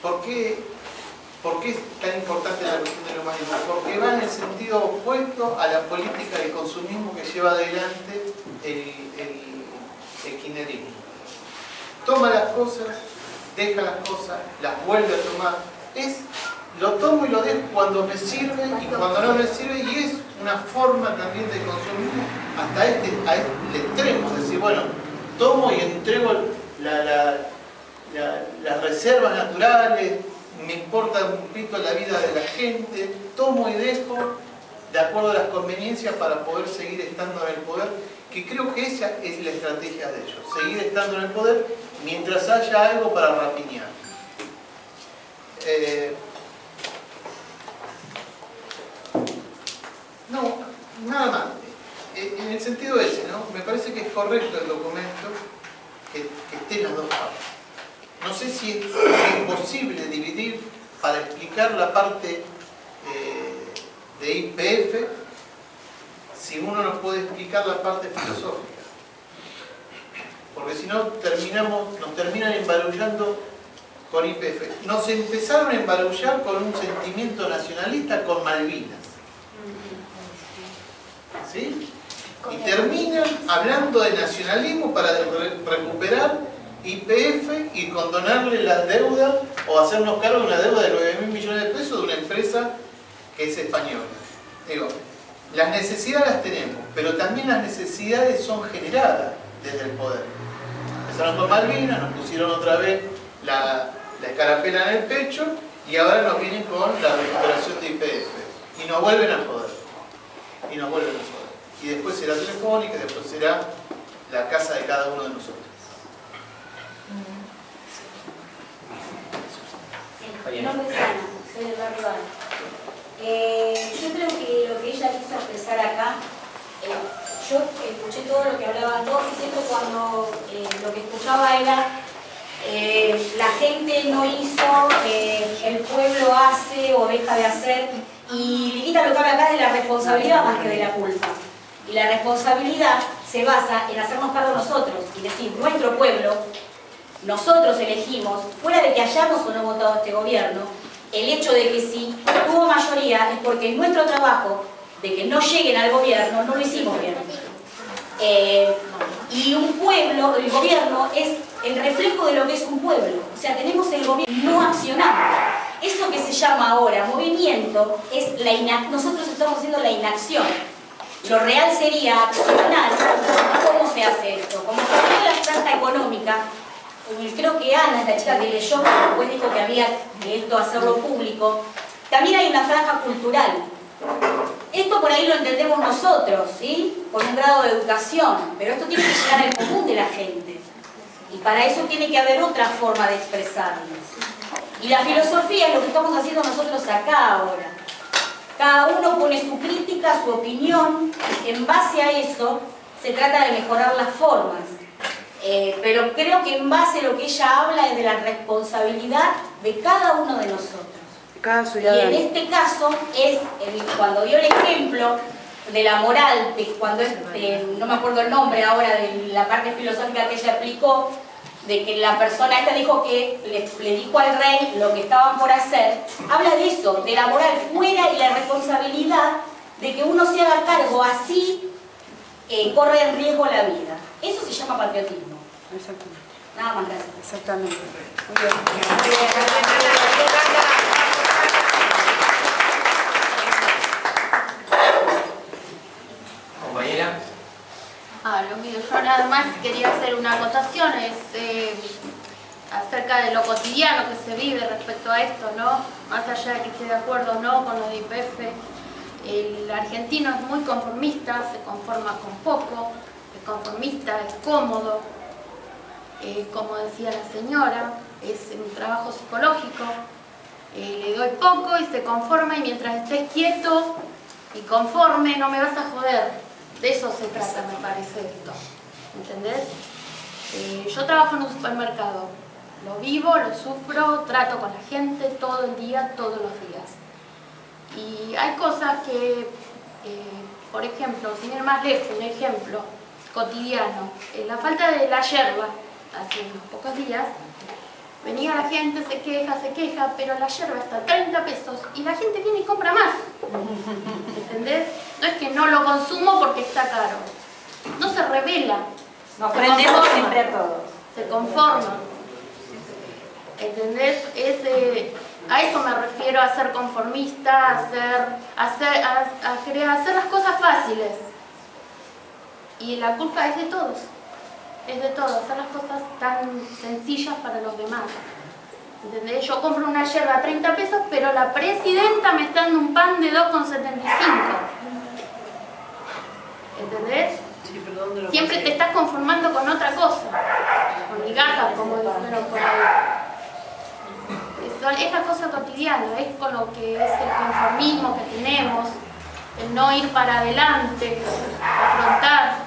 Speaker 16: ¿Por qué es tan importante la cuestión del humanismo? Porque va en el sentido opuesto a la política de consumismo que lleva adelante el kirchnerismo. Toma las cosas, deja las cosas, las vuelve a tomar. Lo tomo y lo dejo cuando me sirve y cuando no me sirve, y es una forma también de consumismo hasta el extremo. Es decir, bueno, tomo y entrego las reservas naturales, me importa un pito la vida de la gente, tomo y dejo de acuerdo a las conveniencias para poder seguir estando en el poder, que creo que esa es la estrategia de ellos, seguir estando en el poder mientras haya algo para rapiñar. No, nada más. En el sentido ese, ¿no? Me parece que es correcto el documento que esté en las dos partes. No sé si es posible dividir para explicar la parte de YPF si uno no puede explicar la parte filosófica. Porque si no, nos terminan embarullando con YPF. Nos empezaron a embarullar con un sentimiento nacionalista con Malvinas. ¿Sí? Y terminan hablando de nacionalismo para recuperar YPF y condonarle la deuda o hacernos cargo de una deuda de 9.000 millones de pesos de una empresa que es española. Digo, las necesidades las tenemos, pero también las necesidades son generadas desde el poder. Empezaron con Malvinas, nos pusieron otra vez la escarapela en el pecho y ahora nos vienen con la recuperación de YPF y nos vuelven a joder. Y nos vuelven a joder. Y después será Telefónica, y después será la casa de cada uno de nosotros.
Speaker 17: Mi nombre es Ana, soy del barrio Ana. Yo creo que lo que ella quiso expresar acá, yo escuché todo lo que hablaban todos y siempre cuando lo que escuchaba era la gente no hizo, el pueblo hace o deja de hacer, y Lilita lo que habla acá es de la responsabilidad más que de la culpa. Y la responsabilidad se basa en hacernos cargo nosotros y decir, nuestro pueblo, nosotros elegimos, fuera de que hayamos o no votado a este gobierno, el hecho de que si tuvo mayoría es porque nuestro trabajo de que no lleguen al gobierno no lo hicimos bien. Y un pueblo, el gobierno, es el reflejo de lo que es un pueblo. O sea, tenemos el gobierno no accionando. Eso que se llama ahora movimiento es nosotros estamos haciendo la inacción. Lo real sería accionar. ¿Cómo se hace esto? Como se ve la franja económica, creo que Ana, esta chica que leyó, después dijo que había que esto hacerlo público, también hay una franja cultural. Esto por ahí lo entendemos nosotros, ¿sí? Con un grado de educación, pero esto tiene que llegar al común de la gente. Y para eso tiene que haber otra forma de expresarnos. Y la filosofía es lo que estamos haciendo nosotros acá ahora. Cada uno pone su crítica, su opinión, en base a eso se trata de mejorar las formas. Pero creo que en base a lo que ella habla es de la responsabilidad de cada uno de nosotros. Y en este caso es cuando dio el ejemplo de la moral, de cuando no me acuerdo el nombre ahora, de la parte filosófica que ella aplicó, de que la persona esta dijo que le dijo al rey lo que estaban por hacer, habla de eso, de la moral fuera y la responsabilidad de que uno se haga cargo, así corre en riesgo la vida. Eso se llama patriotismo.
Speaker 4: Exactamente.
Speaker 17: Nada más, gracias.
Speaker 4: Exactamente.
Speaker 9: Compañera.
Speaker 3: Lo mío, yo nada más quería hacer una acotación, es acerca de lo cotidiano que se vive respecto a esto, ¿no? Más allá de que esté de acuerdo o no con lo de YPF, el argentino es muy conformista, se conforma con poco, es conformista, es cómodo, como decía la señora, es un trabajo psicológico, le doy poco y se conforma, y mientras estés quieto y conforme no me vas a joder. De eso se trata, me parece esto. ¿Entendés? Yo trabajo en un supermercado, lo vivo, lo sufro, trato con la gente todo el día, todos los días. Y hay cosas que, por ejemplo, sin ir más lejos, un ejemplo cotidiano, la falta de la yerba, hace unos pocos días, venía la gente, se queja, pero la yerba está a 30 pesos y la gente viene y compra más. ¿Entendés? No es que no lo consumo porque está caro. No se revela.
Speaker 17: Nos prendemos siempre a todos.
Speaker 3: Se conforma. ¿Entendés? A eso me refiero, a ser conformista, a hacer las cosas fáciles. Y la culpa es de todos. Es de todos, hacer las cosas tan sencillas para los demás. ¿Entendés? Yo compro una yerba a 30 pesos, pero la presidenta me está dando un pan de 2,75. ¿Entendés?
Speaker 14: Sí, pero ¿dónde lo
Speaker 3: Siempre te estás conformando con otra cosa, con migajas, como dijeron por ahí. Es la cosa cotidiana, es con lo que es el conformismo que tenemos, el no ir para adelante, afrontar.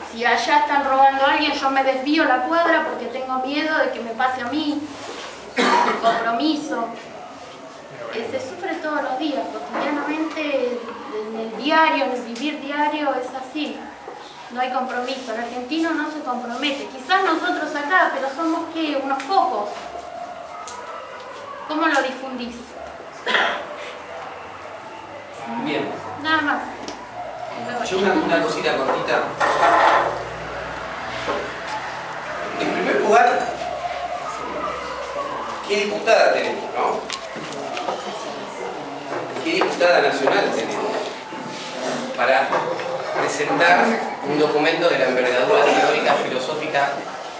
Speaker 3: Si allá están robando a alguien, yo me desvío la cuadra porque tengo miedo de que me pase a mí, el compromiso. Se sufre todos los días, cotidianamente, en el diario, en el vivir diario, es así. No hay compromiso, el argentino no se compromete. Quizás nosotros acá, pero somos ¿qué? Unos pocos. ¿Cómo lo difundís?
Speaker 9: Bien.
Speaker 3: Nada más.
Speaker 9: Yo una cosita cortita. En primer lugar, ¿qué diputada tenemos, no? ¿Qué diputada nacional tenemos? Para presentar un documento de la envergadura teórica, filosófica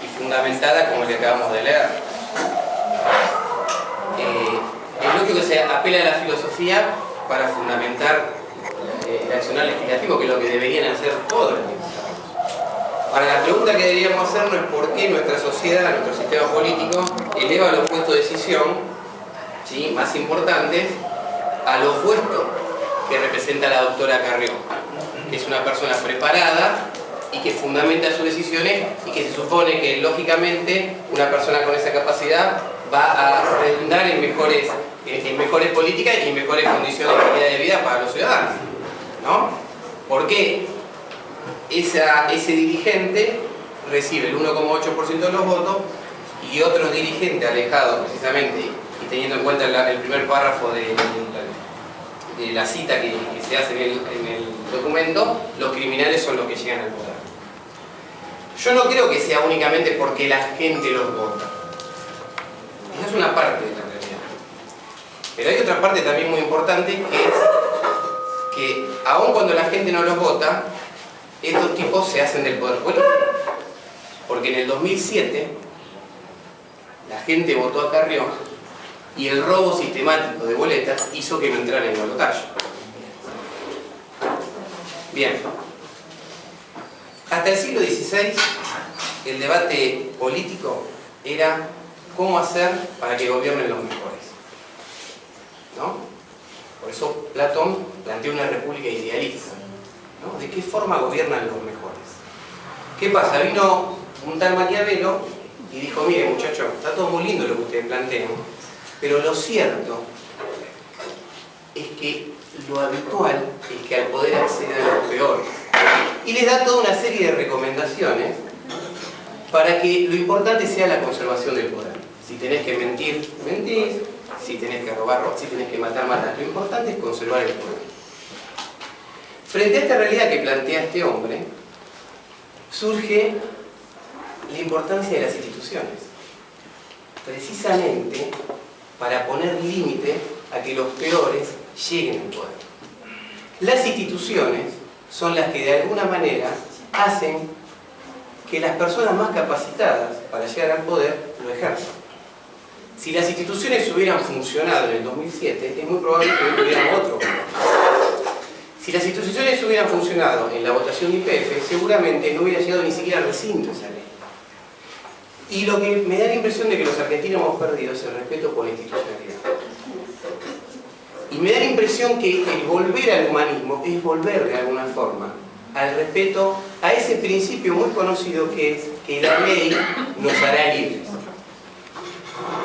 Speaker 9: y fundamentada como el que acabamos de leer. Es lógico que se apela a la filosofía para fundamentar el accionar legislativo, que es lo que deberían hacer todos los diputados. Ahora, la pregunta que deberíamos hacernos es por qué nuestra sociedad, nuestro sistema político, eleva los puestos de decisión, ¿sí?, más importantes a los puestos que representa la doctora Carrió, que es una persona preparada y que fundamenta sus decisiones y que se supone que, lógicamente, una persona con esa capacidad va a redundar en mejores políticas y en mejores condiciones de calidad de vida para los ciudadanos, ¿no? ¿Por qué ese dirigente recibe el 1,8% de los votos y otros dirigentes alejados precisamente, y teniendo en cuenta el primer párrafo de la cita que se hace en el documento, los criminales son los que llegan al poder? Yo no creo que sea únicamente porque la gente los vota. Esa es una parte de la realidad. Pero hay otra parte también muy importante, que es que aun cuando la gente no los vota, estos tipos se hacen del poder político. Porque en el 2007 la gente votó a Carrió y el robo sistemático de boletas hizo que no entrara en el balotaje. Bien. Hasta el siglo XVI el debate político era cómo hacer para que gobiernen los mejores, ¿no? Por eso Platón planteó una república idealista, ¿no? ¿De qué forma gobiernan los mejores? ¿Qué pasa? Vino un tal Maquiavelo y dijo: mire, muchachos, está todo muy lindo lo que ustedes plantean, pero lo cierto es que lo habitual es que al poder acceden a los peores. Y les da toda una serie de recomendaciones para que lo importante sea la conservación del poder. Si tenés que mentir, mentís. Si tenés que robar, si tenés que matar, matás. Lo importante es conservar el poder. Frente a esta realidad que plantea este hombre, surge la importancia de las instituciones. Precisamente para poner límite a que los peores lleguen al poder. Las instituciones son las que de alguna manera hacen que las personas más capacitadas para llegar al poder lo ejerzan. Si las instituciones hubieran funcionado en el 2007, es muy probable que hoy tuviéramos otro. Si las instituciones hubieran funcionado en la votación de YPF, seguramente no hubiera llegado ni siquiera al recinto esa ley. Y lo que me da la impresión de que los argentinos hemos perdido es el respeto por la institucionalidad. Y me da la impresión que el volver al humanismo es volver de alguna forma al respeto a ese principio muy conocido que es que la ley nos hará libres.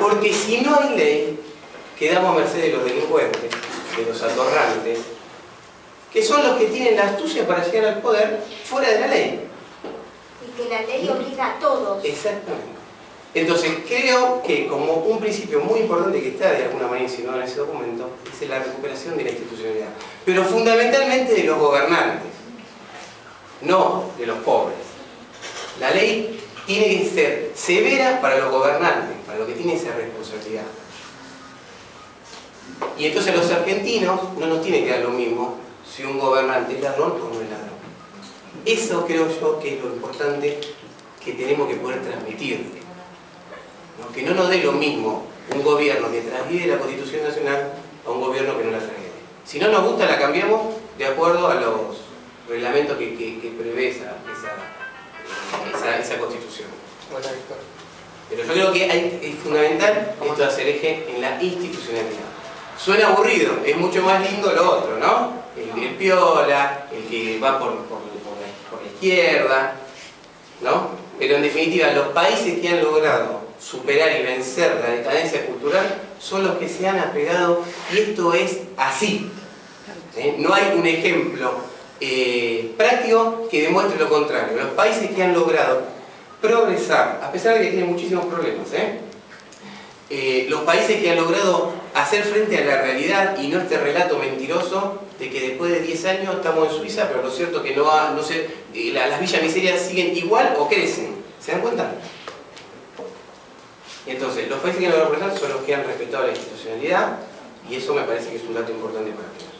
Speaker 9: Porque si no hay ley, quedamos a merced de los delincuentes, de los atorrantes, que son los que tienen la astucia para llegar al poder fuera de la ley.
Speaker 8: Y que la ley obliga a todos.
Speaker 9: Exactamente. Entonces, creo que como un principio muy importante que está de alguna manera insinuado en ese documento es la recuperación de la institucionalidad. Pero fundamentalmente de los gobernantes, no de los pobres. La ley tiene que ser severa para los gobernantes, para los que tienen esa responsabilidad. Y entonces a los argentinos no nos tiene que dar lo mismo si un gobernante es ladrón o no es ladrón. Eso creo yo que es lo importante que tenemos que poder transmitir. ¿No? Que no nos dé lo mismo un gobierno que transgrede la Constitución Nacional a un gobierno que no la transgrede. Si no nos gusta, la cambiamos de acuerdo a los reglamentos que prevé esa Constitución. Pero yo creo que es fundamental esto de hacer eje en la institucionalidad. Suena aburrido, es mucho más lindo lo otro, ¿no? El piola, el que va por la izquierda, ¿no? Pero en definitiva, los países que han logrado superar y vencer la decadencia cultural son los que se han apegado, y esto es así. No hay un ejemplo práctico que demuestre lo contrario. Los países que han logrado progresar, a pesar de que tienen muchísimos problemas, los países que han logrado hacer frente a la realidad y no este relato mentiroso de que después de 10 años estamos en Suiza, pero lo cierto es que las villas miserias siguen igual o crecen. ¿Se dan cuenta? Entonces, los países que han logrado progresar son los que han respetado la institucionalidad, y eso me parece que es un dato importante para todos.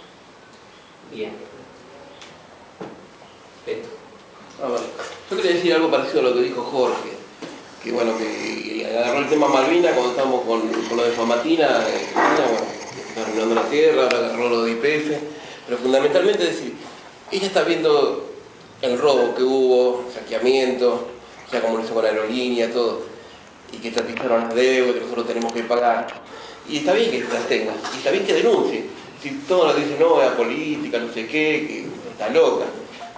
Speaker 9: Bien. Beto.
Speaker 18: Vale. Yo quería decir algo parecido a lo que dijo Jorge, que bueno, que agarró el tema Malvinas cuando estábamos con lo de Famatina, arruinando la tierra, ahora agarró lo de YPF, pero fundamentalmente es decir, ella está viendo el robo que hubo, saqueamiento, ya como lo hizo con la aerolínea, todo, y que trapicaron las deudas que nosotros tenemos que pagar, y está bien que las tenga, y está bien que denuncie. Si todos nos dicen, no, es política, no sé qué, que está loca,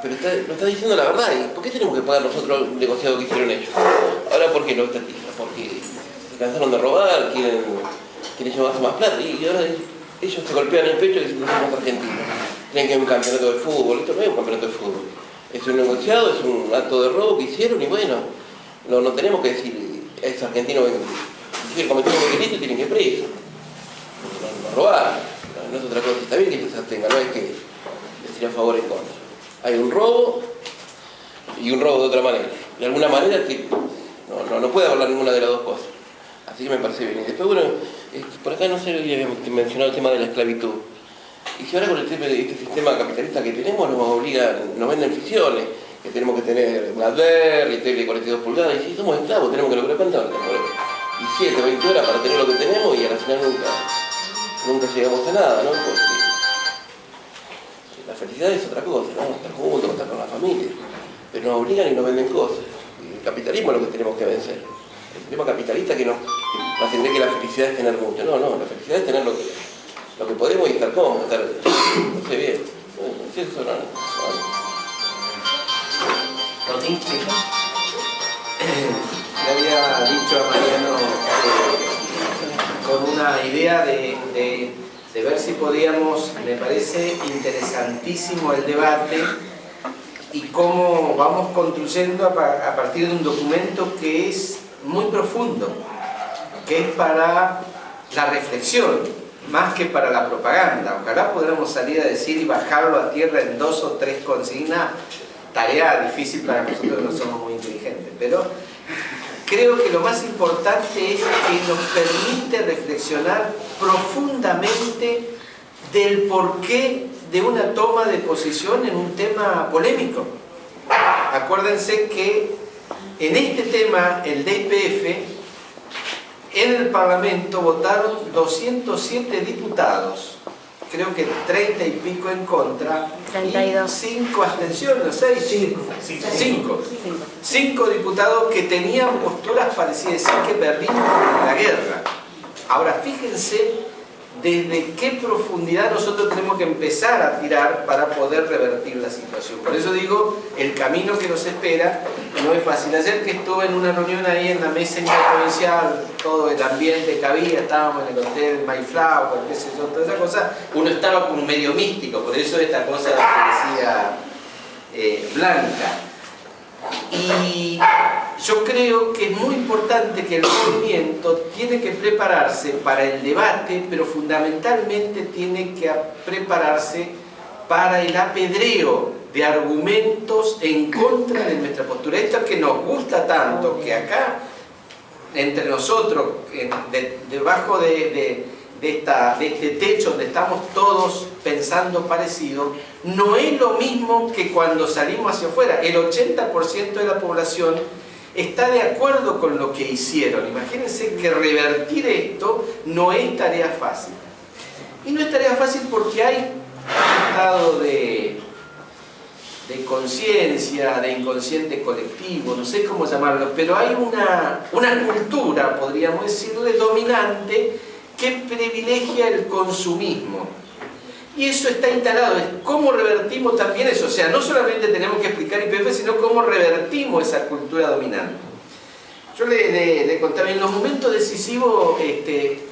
Speaker 18: pero lo está diciendo la verdad. ¿Y por qué tenemos que pagar nosotros el negociado que hicieron ellos? Ahora, ¿por qué no está tierra? Porque se cansaron de robar, quieren llevarse más plata, y ahora ellos se golpean el pecho y dicen, no somos argentinos, creen que es un campeonato de fútbol. Esto no es un campeonato de fútbol, es un negociado, es un acto de robo que hicieron, y bueno, no tenemos que decir, es argentino, si cometieron un delito y tienen que preso, no robar. No es otra cosa. Está bien que ellos se abstengan, no es que decir a favor o en contra. Hay un robo y un robo de otra manera. De alguna manera no puede hablar ninguna de las dos cosas. Así que me parece bien. Y después, bueno, por acá no sé, había mencionado el tema de la esclavitud. Y si ahora con el tema de este sistema capitalista que tenemos nos obligan, nos venden ficciones, que tenemos que tener BlackBerry, tele de 42 pulgadas, y si somos esclavos tenemos que lograr cuánto, 17, 20 horas para tener lo que tenemos, y al final nunca llegamos a nada, ¿no? Porque la felicidad es otra cosa, ¿no? Estar juntos, estar con la familia, pero nos obligan y nos venden cosas. Y el capitalismo es lo que tenemos que vencer. El sistema capitalista que nos hace creer que la felicidad es tener mucho. No, la felicidad es tener lo que podemos y estar cómodos, estar, no sé, bien. No sé, eso no.
Speaker 1: Le había dicho a Mariano con una idea de ver si podíamos, me parece interesantísimo el debate y cómo vamos construyendo a partir de un documento que es muy profundo, que es para la reflexión, más que para la propaganda. Ojalá podamos salir a decir y bajarlo a tierra en 2 o 3 consignas, tarea difícil para nosotros que no somos muy inteligentes, pero creo que lo más importante es que nos permite reflexionar profundamente del porqué de una toma de posición en un tema polémico. Acuérdense que en este tema, el de YPF, en el Parlamento votaron 207 diputados, creo que 30 y pico en contra, 32. Y 5 abstenciones, 5 diputados que tenían posturas parecidas, decir que Berlín en la guerra. Ahora fíjense desde qué profundidad nosotros tenemos que empezar a tirar para poder revertir la situación. Por eso digo, el camino que nos espera no es fácil. Ayer que estuve en una reunión ahí en la mesa interprovincial, todo el ambiente que había, estábamos en el hotel Mayflower, qué sé yo, toda esa cosa, uno estaba como medio místico, por eso esta cosa que decía Blanca. Y yo creo que es muy importante que el movimiento tiene que prepararse para el debate, pero fundamentalmente tiene que prepararse para el apedreo de argumentos en contra de nuestra postura. Esto que nos gusta tanto, que acá, entre nosotros, debajo de este techo donde estamos todos pensando parecido, no es lo mismo que cuando salimos hacia afuera. El 80% de la población está de acuerdo con lo que hicieron. Imagínense que revertir esto no es tarea fácil. Y no es tarea fácil porque hay un estado de conciencia, de inconsciente colectivo, no sé cómo llamarlo, pero hay una cultura, podríamos decirle, dominante, que privilegia el consumismo. Y eso está instalado. ¿Cómo revertimos también eso? O sea, no solamente tenemos que explicar YPF, sino cómo revertimos esa cultura dominante. Yo le contaba, en los momentos decisivos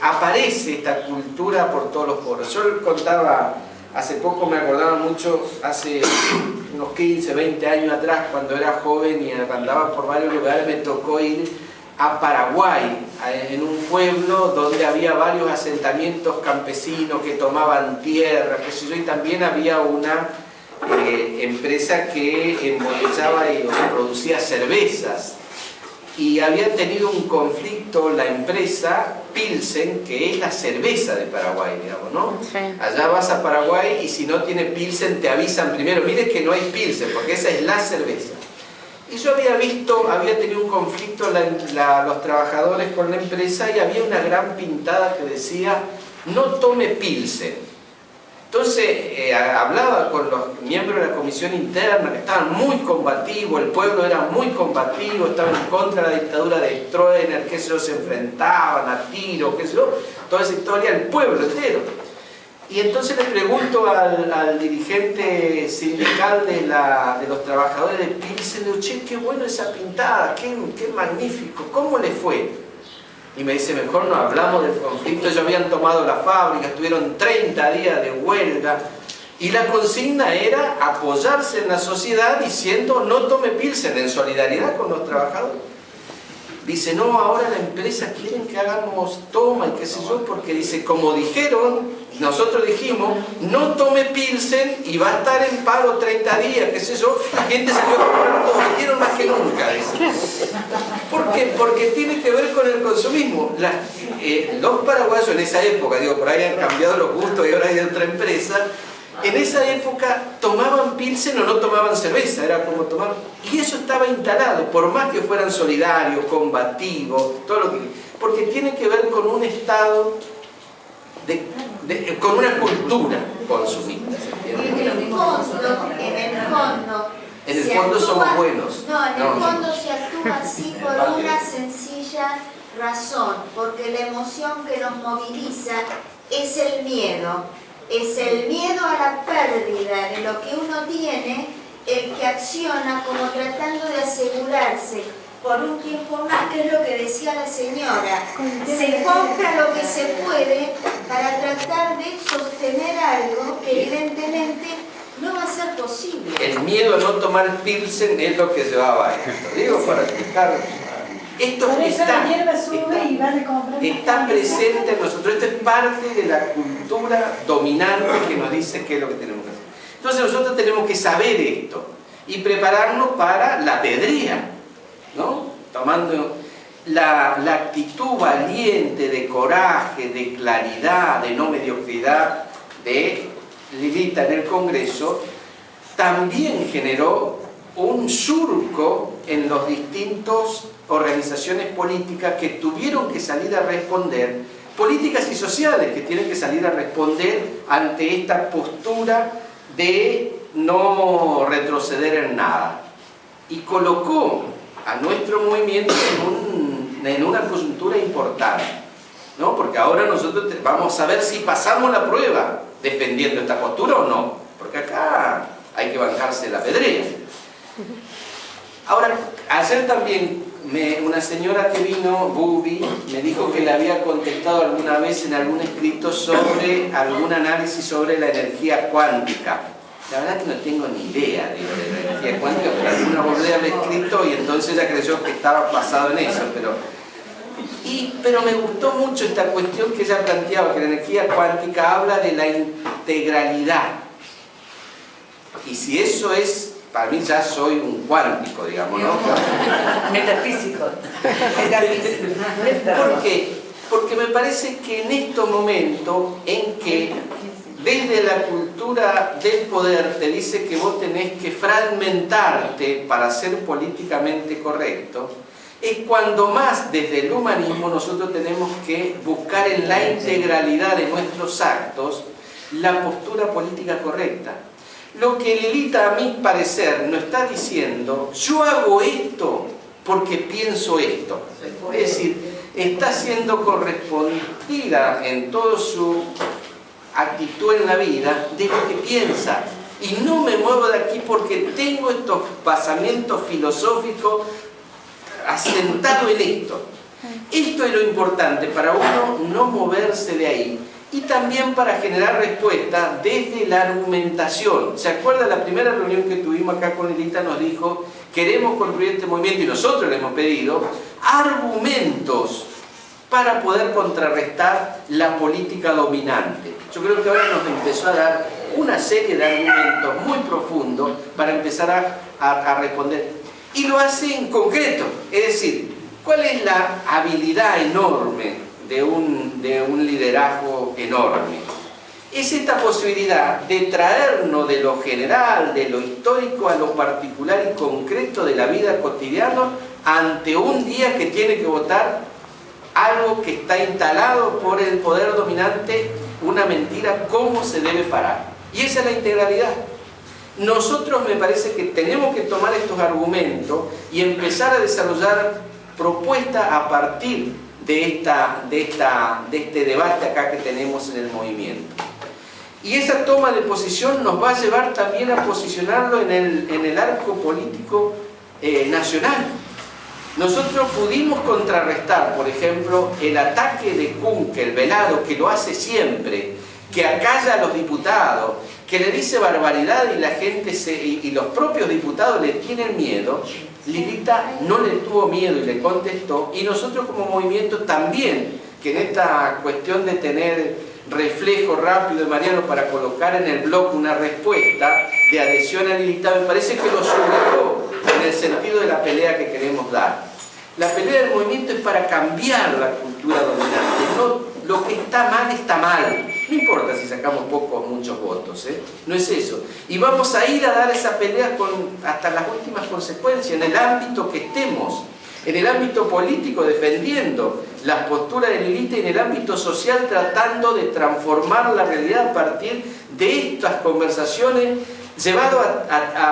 Speaker 1: aparece esta cultura por todos los foros. Yo contaba, hace poco me acordaba mucho, hace unos 15, 20 años atrás, cuando era joven y andaba por varios lugares, me tocó ir a Paraguay, en un pueblo donde había varios asentamientos campesinos que tomaban tierra, qué sé yo, y también había una empresa que embotellaba y producía cervezas. Y había tenido un conflicto la empresa Pilsen, que es la cerveza de Paraguay, digamos, ¿no? Sí. Allá vas a Paraguay y si no tiene Pilsen te avisan primero, mire que no hay Pilsen, porque esa es la cerveza. Y yo había tenido un conflicto los trabajadores con la empresa y había una gran pintada que decía, no tome Pilsen. Entonces hablaba con los miembros de la comisión interna que estaban muy combativos, el pueblo era muy combativo, estaban en contra de la dictadura de Stroessner, qué sé yo, se enfrentaban a tiros, qué sé yo, toda esa historia, el pueblo entero. Y entonces le pregunto al dirigente sindical de los trabajadores de Pilsen, le digo, che, qué bueno esa pintada, qué magnífico, ¿cómo le fue? Y me dice, mejor no hablamos del conflicto, ellos habían tomado la fábrica, estuvieron 30 días de huelga, y la consigna era apoyarse en la sociedad diciendo, no tome Pilsen, en solidaridad con los trabajadores. Dice, no, ahora la empresa quieren que hagamos toma y qué sé yo, porque dice, como dijeron, nosotros dijimos, no tome Pilsen y va a estar en paro 30 días, qué sé yo, la gente se quedó comprando, vendieron más que nunca, dice. ¿Por qué? Porque tiene que ver con el consumismo. Los paraguayos en esa época, digo, por ahí han cambiado los gustos y ahora hay otra empresa, en esa época tomaban Pilsen o no tomaban cerveza, era como tomar... Y eso estaba instalado, por más que fueran solidarios, combativos, todo lo que... Porque tiene que ver con un estado, con una cultura consumista. En el fondo somos buenos.
Speaker 19: No, en el fondo se actúa así por una sencilla razón, porque la emoción que nos moviliza es el miedo. Es el miedo a la pérdida de lo que uno tiene el que acciona como tratando de asegurarse por un tiempo más, que es lo que decía la señora. Se compra lo que se puede para tratar de sostener algo que evidentemente no va a ser posible.
Speaker 1: El miedo a no tomar Pilsen es lo que llevaba a esto. Digo, para explicar. Esto está presente en nosotros. Esto es parte de la cultura dominante que nos dice qué es lo que tenemos que hacer. Entonces nosotros tenemos que saber esto y prepararnos para la pedrea, ¿no? Tomando la actitud valiente, de coraje, de claridad, de no mediocridad de Lilita en el Congreso, también generó un surco en los distintos organizaciones políticas que tuvieron que salir a responder, políticas y sociales que tienen que salir a responder ante esta postura de no retroceder en nada. Y colocó a nuestro movimiento en una coyuntura importante. ¿no? Porque ahora nosotros vamos a ver si pasamos la prueba defendiendo esta postura o no, porque acá hay que bancarse la pedrea. Ahora, ayer también una señora que vino, Bubi, me dijo que le había contestado alguna vez en algún escrito sobre algún análisis sobre la energía cuántica. La verdad que no tengo ni idea de la energía cuántica, pero alguna volví a haber escrito y entonces ella creyó que estaba basado en eso, pero me gustó mucho esta cuestión que ella planteaba, que la energía cuántica habla de la integralidad. Y si eso es, para mí ya soy un cuántico, digamos, ¿no?
Speaker 14: Metafísico.
Speaker 1: ¿Por qué? Porque me parece que en estos momentos en que desde la cultura del poder te dice que vos tenés que fragmentarte para ser políticamente correcto, es cuando más desde el humanismo nosotros tenemos que buscar en la integralidad de nuestros actos la postura política correcta. Lo que Lilita, a mi parecer, no está diciendo, yo hago esto porque pienso esto. Es decir, está siendo correspondida en toda su actitud en la vida de lo que piensa. Y no me muevo de aquí porque tengo estos basamientos filosóficos asentados en esto. Esto es lo importante para uno no moverse de ahí. Y también para generar respuesta desde la argumentación. ¿Se acuerda la primera reunión que tuvimos acá con Lilita? Nos dijo, queremos construir este movimiento y nosotros le hemos pedido argumentos para poder contrarrestar la política dominante. Yo creo que ahora nos empezó a dar una serie de argumentos muy profundos para empezar a responder. Y lo hace en concreto, es decir, ¿cuál es la habilidad enorme de un liderazgo enorme? Es esta posibilidad de traernos de lo general, de lo histórico a lo particular y concreto de la vida cotidiana ante un día que tiene que votar algo que está instalado por el poder dominante, una mentira, cómo se debe parar. Y esa es la integralidad. Nosotros me parece que tenemos que tomar estos argumentos y empezar a desarrollar propuestas a partir de este debate acá que tenemos en el movimiento. Y esa toma de posición nos va a llevar también a posicionarlo en el arco político nacional. Nosotros pudimos contrarrestar, por ejemplo, el ataque de Kunkel, velado, que lo hace siempre, que acalla a los diputados, que le dice barbaridad y la gente y los propios diputados le tienen miedo. Lilita no le tuvo miedo y le contestó, y nosotros como movimiento también, que en esta cuestión de tener reflejo rápido de Mariano para colocar en el blog una respuesta de adhesión a Lilita, me parece que lo ubicó en el sentido de la pelea que queremos dar. La pelea del movimiento es para cambiar la cultura dominante, no lo que está mal, no importa si sacamos pocos o muchos votos, no es eso. Y vamos a ir a dar esa pelea hasta las últimas consecuencias, en el ámbito que estemos, en el ámbito político defendiendo las posturas de Lilita y en el ámbito social tratando de transformar la realidad a partir de estas conversaciones,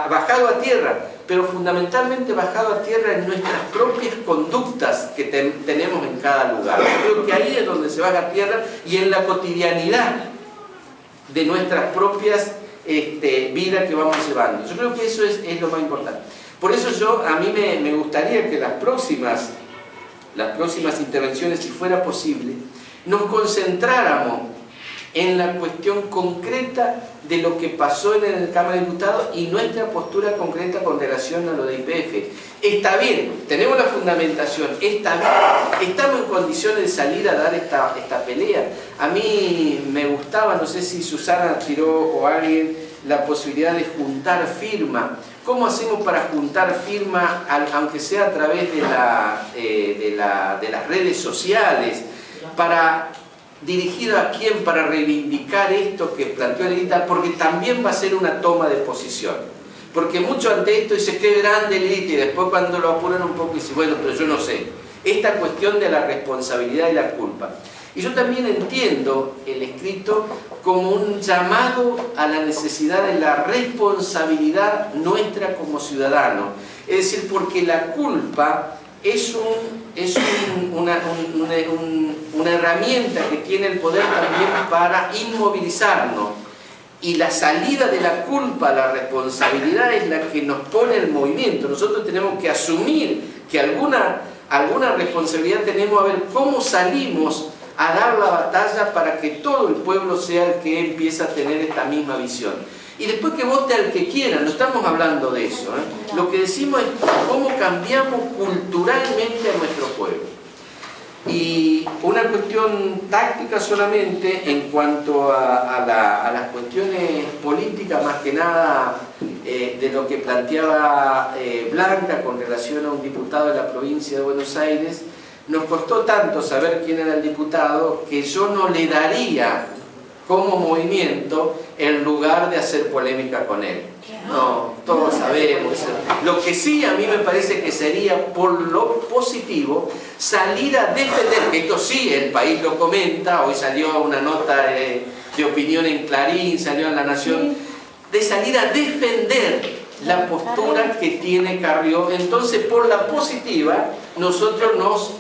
Speaker 1: bajado a tierra, pero fundamentalmente bajado a tierra en nuestras propias conductas que tenemos en cada lugar. Yo creo que ahí es donde se baja a tierra y en la cotidianidad de nuestras propias vidas que vamos llevando. Yo creo que eso es lo más importante. Por eso a mí me gustaría que las próximas intervenciones, si fuera posible, nos concentráramos en la cuestión concreta de lo que pasó en la Cámara de Diputados y nuestra postura concreta con relación a lo de YPF. Está bien, tenemos la fundamentación, está bien, estamos en condiciones de salir a dar esta pelea. A mí me gustaba, no sé si Susana tiró o alguien, la posibilidad de juntar firma. ¿Cómo hacemos para juntar firma, aunque sea a través de las redes sociales, dirigido a quién para reivindicar esto que planteó Lilita? Porque también va a ser una toma de posición. Porque mucho ante esto dice, qué grande Lilita, y después cuando lo apuran un poco dice, bueno, pero yo no sé. Esta cuestión de la responsabilidad y la culpa. Y yo también entiendo el escrito como un llamado a la necesidad de la responsabilidad nuestra como ciudadanos. Es decir, porque la culpa es una herramienta que tiene el poder también para inmovilizarnos. Y la salida de la culpa a la responsabilidad es la que nos pone el movimiento. Nosotros tenemos que asumir que alguna responsabilidad tenemos, a ver cómo salimos a dar la batalla para que todo el pueblo sea el que empiece a tener esta misma visión. Y después que vote al que quiera, no estamos hablando de eso, ¿eh? Lo que decimos es cómo cambiamos culturalmente a nuestro pueblo. Y una cuestión táctica solamente en cuanto a las cuestiones políticas, más que nada de lo que planteaba Blanca con relación a un diputado de la provincia de Buenos Aires. Nos costó tanto saber quién era el diputado que yo no le daría como movimiento el lugar de hacer polémica con él. No, todos sabemos. Lo que sí a mí me parece que sería, por lo positivo, salir a defender, que esto sí el país lo comenta, hoy salió una nota de opinión en Clarín, salió en La Nación, de salir a defender la postura que tiene Carrió. Entonces, por la positiva, nosotros nos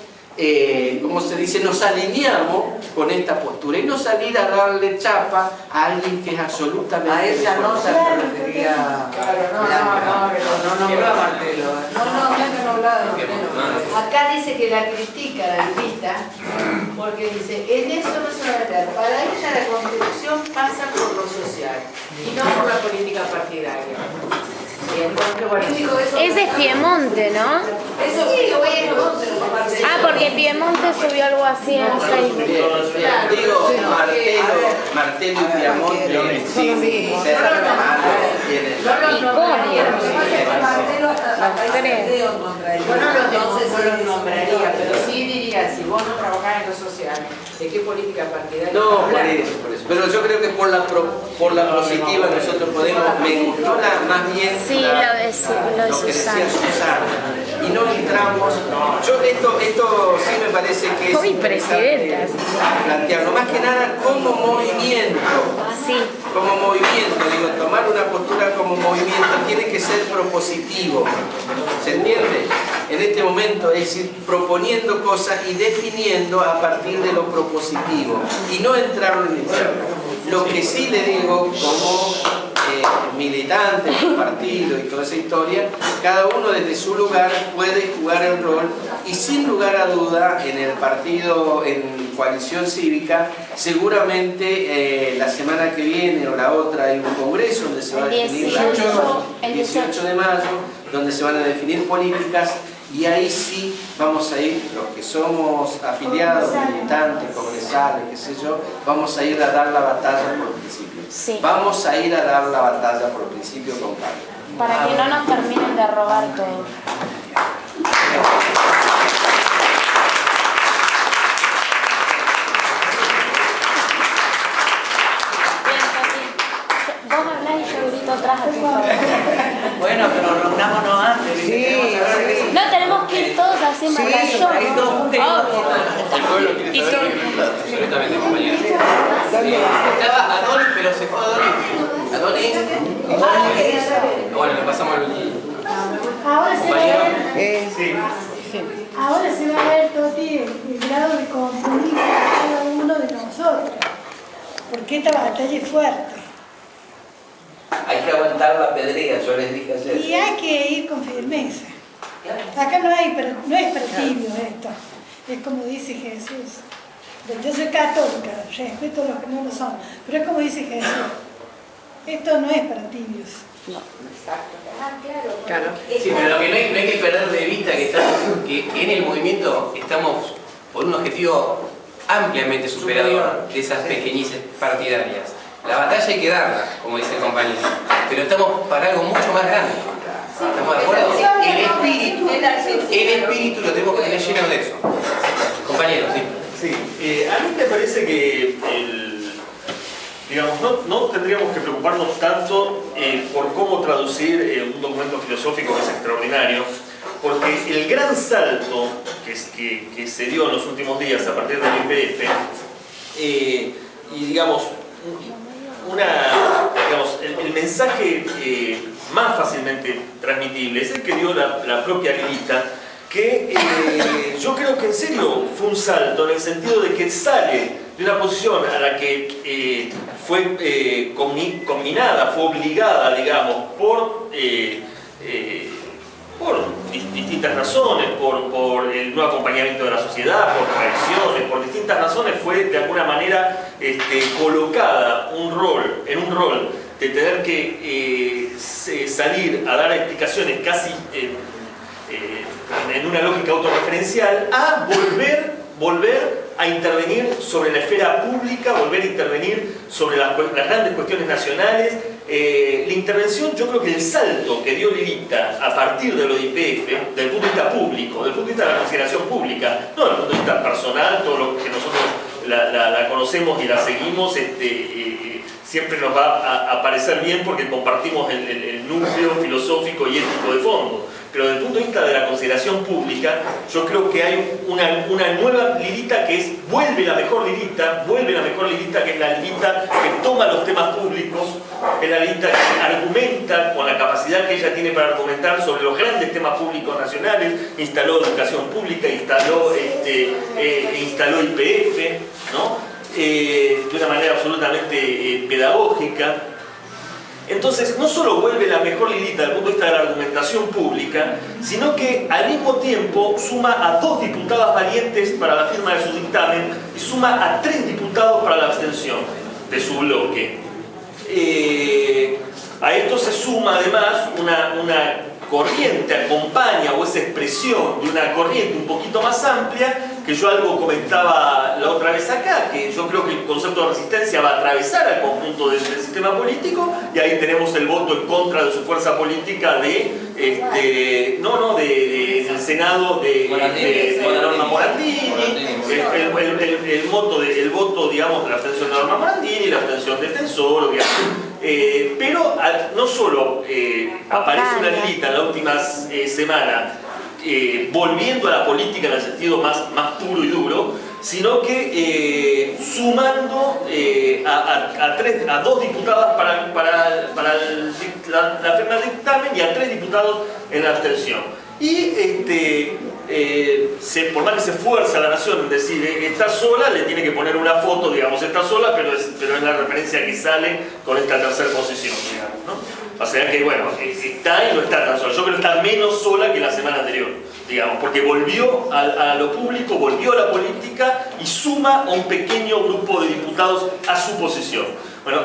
Speaker 1: como se dice, nos alineamos con esta postura y no salir a darle chapa a alguien que es absolutamente...
Speaker 14: A esa nota se refería...
Speaker 5: Acá dice que la critica la revista porque dice, en eso no se va a meter. Para ella la Constitución pasa por lo social y no por la política partidaria.
Speaker 3: Ese es Piemonte, ¿no?
Speaker 5: Eso sí, lo voy a Piemonte.
Speaker 3: Ah, porque Piemonte subió algo así en Facebook.
Speaker 1: Digo, Martello y Piemonte, sí, se
Speaker 5: Yo no los nombraría, pero sí diría, si vos no trabajás en lo social, ¿de qué política partidaria?
Speaker 1: No, por eso. Pero yo creo que por la positiva nosotros podemos... Me gustó más bien lo que decía Susana. Y no entramos... Esto sí me parece que es interesante plantearlo. Más que nada como movimiento. Como movimiento, digo, tomar una postura como movimiento tiene que ser propositivo. ¿Se entiende? En este momento, es decir, proponiendo cosas y definiendo a partir de lo propositivo y no entrar en el interno. Lo que sí le digo, como militante del partido y toda esa historia, cada uno desde su lugar puede jugar el rol y sin lugar a duda en el partido, en Coalición Cívica, seguramente la semana que viene o la otra hay un congreso donde se va a definir el 18 de mayo, donde se van a definir políticas. Y ahí sí vamos a ir, los que somos afiliados, militantes, congresales, qué sé yo, vamos a ir a dar la batalla por principio. Vamos a ir a dar la batalla por principio con Carlos.
Speaker 3: Para que no nos terminen de robar todo. Vos hablás y yo grito atrás a tu favor.
Speaker 14: Bueno, pero reunámonos antes.
Speaker 3: No, tenemos que ir todos así en batallón.
Speaker 9: El pueblo quiere saber absolutamente, compañero. Estaba Adoni, pero se fue Adoni. Bueno, le pasamos el...
Speaker 20: Ahora se va a ver, ahora se va a ver todo el grado de compromiso de cada uno de nosotros, porque esta batalla es fuerte.
Speaker 1: Hay que aguantar la pedrea, yo les dije ayer.
Speaker 20: Y hay que ir con firmeza. Acá no es para tibios esto. Es como dice Jesús. Yo soy católica, respeto a los que no lo son. Pero es como dice Jesús. Esto no es para tibios.
Speaker 5: No, exacto.
Speaker 9: Claro. Sí, pero lo que no hay que perder de vista que en el movimiento estamos por un objetivo ampliamente superador de esas pequeñices partidarias. La batalla hay que darla, como dice el compañero, pero estamos para algo mucho más grande. ¿Estamos de acuerdo? El espíritu lo tenemos que tener lleno de eso. Compañero, sí.
Speaker 21: Sí, a mí me parece que digamos, no tendríamos que preocuparnos tanto por cómo traducir un documento filosófico que es extraordinario, porque el gran salto que se dio en los últimos días a partir del IPF y digamos, el mensaje más fácilmente transmitible es el que dio la propia Lilita, que yo creo que en serio fue un salto, en el sentido de que sale de una posición a la que fue combinada, fue obligada, digamos, por distintas razones, por el no acompañamiento de la sociedad, por tradiciones, por distintas razones, fue de alguna manera colocada en un rol de tener que salir a dar explicaciones casi en una lógica autorreferencial, a volver a intervenir sobre la esfera pública, volver a intervenir sobre las grandes cuestiones nacionales. La intervención, yo creo que el salto que dio Lilita a partir de lo de YPF, desde el punto de vista público, desde el punto de vista de la consideración pública, no desde el punto de vista personal, todo lo que nosotros la conocemos y la seguimos, siempre nos va a parecer bien porque compartimos el núcleo filosófico y ético de fondo. Pero desde el punto de vista de la consideración pública, yo creo que hay una nueva Lilita que vuelve la mejor Lilita, que es la Lilita que toma los temas públicos, es la Lilita que argumenta con la capacidad que ella tiene para argumentar sobre los grandes temas públicos nacionales, instaló educación pública, instaló YPF, ¿no? De una manera absolutamente pedagógica. Entonces, no solo vuelve la mejor Lilita desde el punto de vista de la argumentación pública, sino que al mismo tiempo suma a 2 diputadas valientes para la firma de su dictamen y suma a 3 diputados para la abstención de su bloque. A esto se suma además una corriente, acompaña, o esa expresión de una corriente un poquito más amplia, que yo algo comentaba la otra vez acá, que yo creo que el concepto de resistencia va a atravesar al conjunto del sistema político, y ahí tenemos el voto en contra de su fuerza política del Senado de Norma Morandini, el voto, digamos, de la abstención de Norma Morandini, la abstención del Tesoro, pero no solo aparece una Lilita en la última semana volviendo a la política en el sentido más puro y duro, sino que sumando a 2 diputadas para la firma del dictamen y a 3 diputados en la abstención. Y por más que se esfuerza la nación en decir está sola, le tiene que poner una foto, digamos, está sola, pero es la referencia que sale con esta tercera posición, digamos, ¿no? O sea que, bueno, está y no está tan sola. Yo creo que está menos sola que la semana anterior, digamos, porque volvió a lo público, volvió a la política y suma a un pequeño grupo de diputados a su posición. Bueno,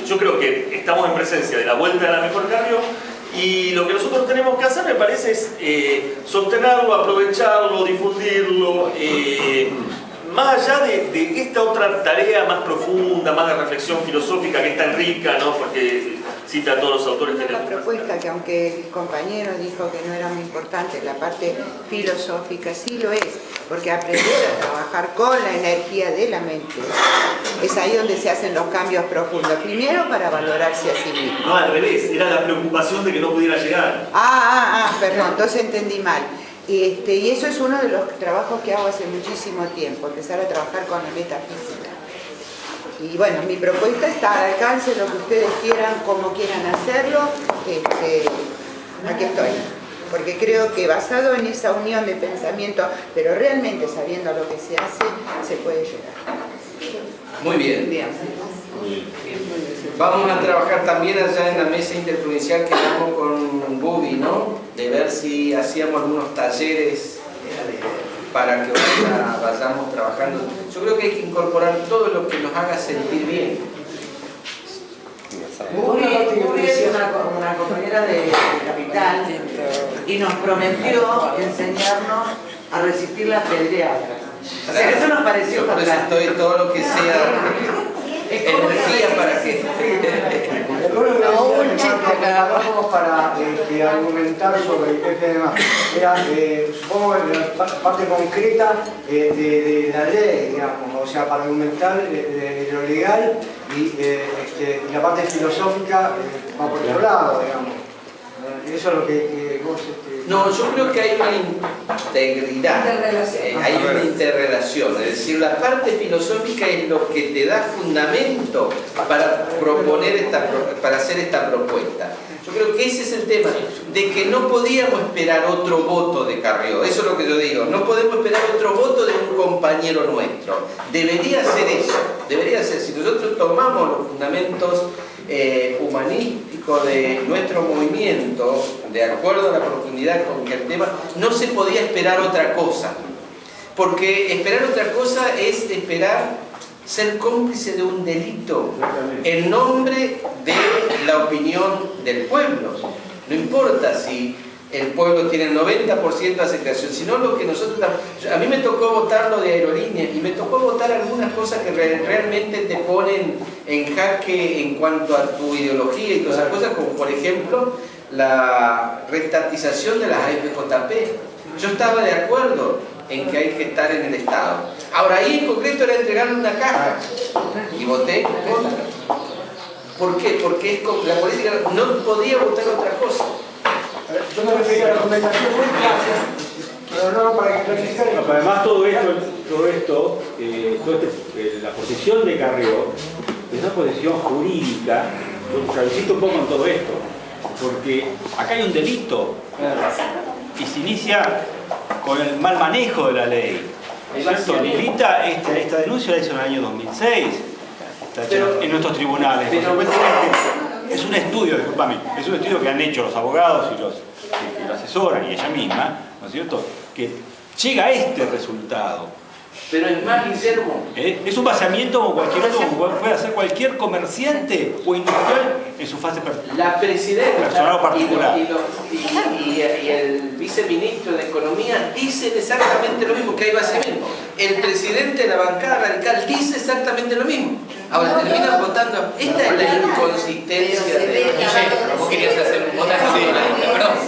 Speaker 21: yo creo que estamos en presencia de la vuelta de la mejor Carrió. Y lo que nosotros tenemos que hacer, me parece, es sostenerlo, aprovecharlo, difundirlo, más allá de esta otra tarea más profunda, más de reflexión filosófica, que es tan rica, ¿no? Porque cita a todos los autores que
Speaker 4: una propuesta que, aunque el compañero dijo que no era muy importante, la parte filosófica sí lo es, porque aprender a trabajar con la energía de la mente es ahí donde se hacen los cambios profundos. Primero, para valorarse a sí mismo.
Speaker 21: No, al revés, era la preocupación de que no pudiera llegar.
Speaker 4: Perdón, entonces entendí mal. Y eso es uno de los trabajos que hago hace muchísimo tiempo, empezar a trabajar con la metafísica. Y bueno, mi propuesta está al alcance, lo que ustedes quieran, como quieran hacerlo, aquí estoy. Porque creo que basado en esa unión de pensamiento, pero realmente sabiendo lo que se hace, se puede llegar.
Speaker 1: Muy bien. Vamos a trabajar también allá en la mesa interprovincial que estamos con Bubi, ¿no? De ver si hacíamos algunos talleres para que vayamos trabajando. Yo creo que hay que incorporar todo lo que nos haga sentir bien.
Speaker 5: Bubi es una compañera de Capital y nos prometió enseñarnos a resistir las pedreadas. O sea, eso nos pareció fantástico.
Speaker 1: Estoy todo lo que sea energía para que...
Speaker 7: para argumentar sobre este tema. Supongo la parte concreta de la ley, digamos, o sea, para argumentar lo legal y la parte filosófica va por otro lado, digamos. Eso es lo que vos...
Speaker 1: No, yo creo que hay una integridad, hay una interrelación, es decir, la parte filosófica es lo que te da fundamento para proponer para hacer esta propuesta. Yo creo que ese es el tema, de que no podíamos esperar otro voto de Carrió. Eso es lo que yo digo. No podemos esperar otro voto de un compañero nuestro. Debería ser eso. Debería ser. Si nosotros tomamos los fundamentos humanísticos de nuestro movimiento, de acuerdo a la profundidad con que el tema, no se podía esperar otra cosa. Porque esperar otra cosa es esperar ser cómplice de un delito en nombre de la opinión del pueblo. No importa si el pueblo tiene el 90% de aceptación, sino lo que nosotros... A mí me tocó votar lo de aerolíneas y me tocó votar algunas cosas que realmente te ponen en jaque en cuanto a tu ideología y todas esas cosas, como por ejemplo la reestatización de las AFJP. Yo estaba de acuerdo en que hay que estar en el Estado. Ahora ahí en concreto era entregarle una caja y voté contra. ¿Por qué? Porque la política no podía votar otra cosa.
Speaker 7: Yo me refería a la argumentación muy clásica, pero no para que clarificar.
Speaker 12: No, pero además todo esto, la posición de Carrió es una posición jurídica. Yo califico un poco en todo esto, porque acá hay un delito y se inicia con el mal manejo de la ley. ¿Cierto? Lilita, esta denuncia la hizo en el año 2006 en nuestros tribunales. Es un estudio, discúlpame, es un estudio que han hecho los abogados y los que lo asesoran y ella misma, ¿no es cierto?, que llega a este resultado.
Speaker 1: Pero es más, Guillermo.
Speaker 12: Es un vaciamiento como cualquier otro, puede hacer cualquier comerciante o industrial en su fase
Speaker 1: la presidenta
Speaker 12: personal o particular.
Speaker 1: Y el viceministro de Economía dicen exactamente lo mismo, que hay vaciamiento. El presidente de la bancada radical dice exactamente lo mismo. Ahora terminan votando. Esta es la inconsistencia de...
Speaker 9: Vos querías hacer un voto.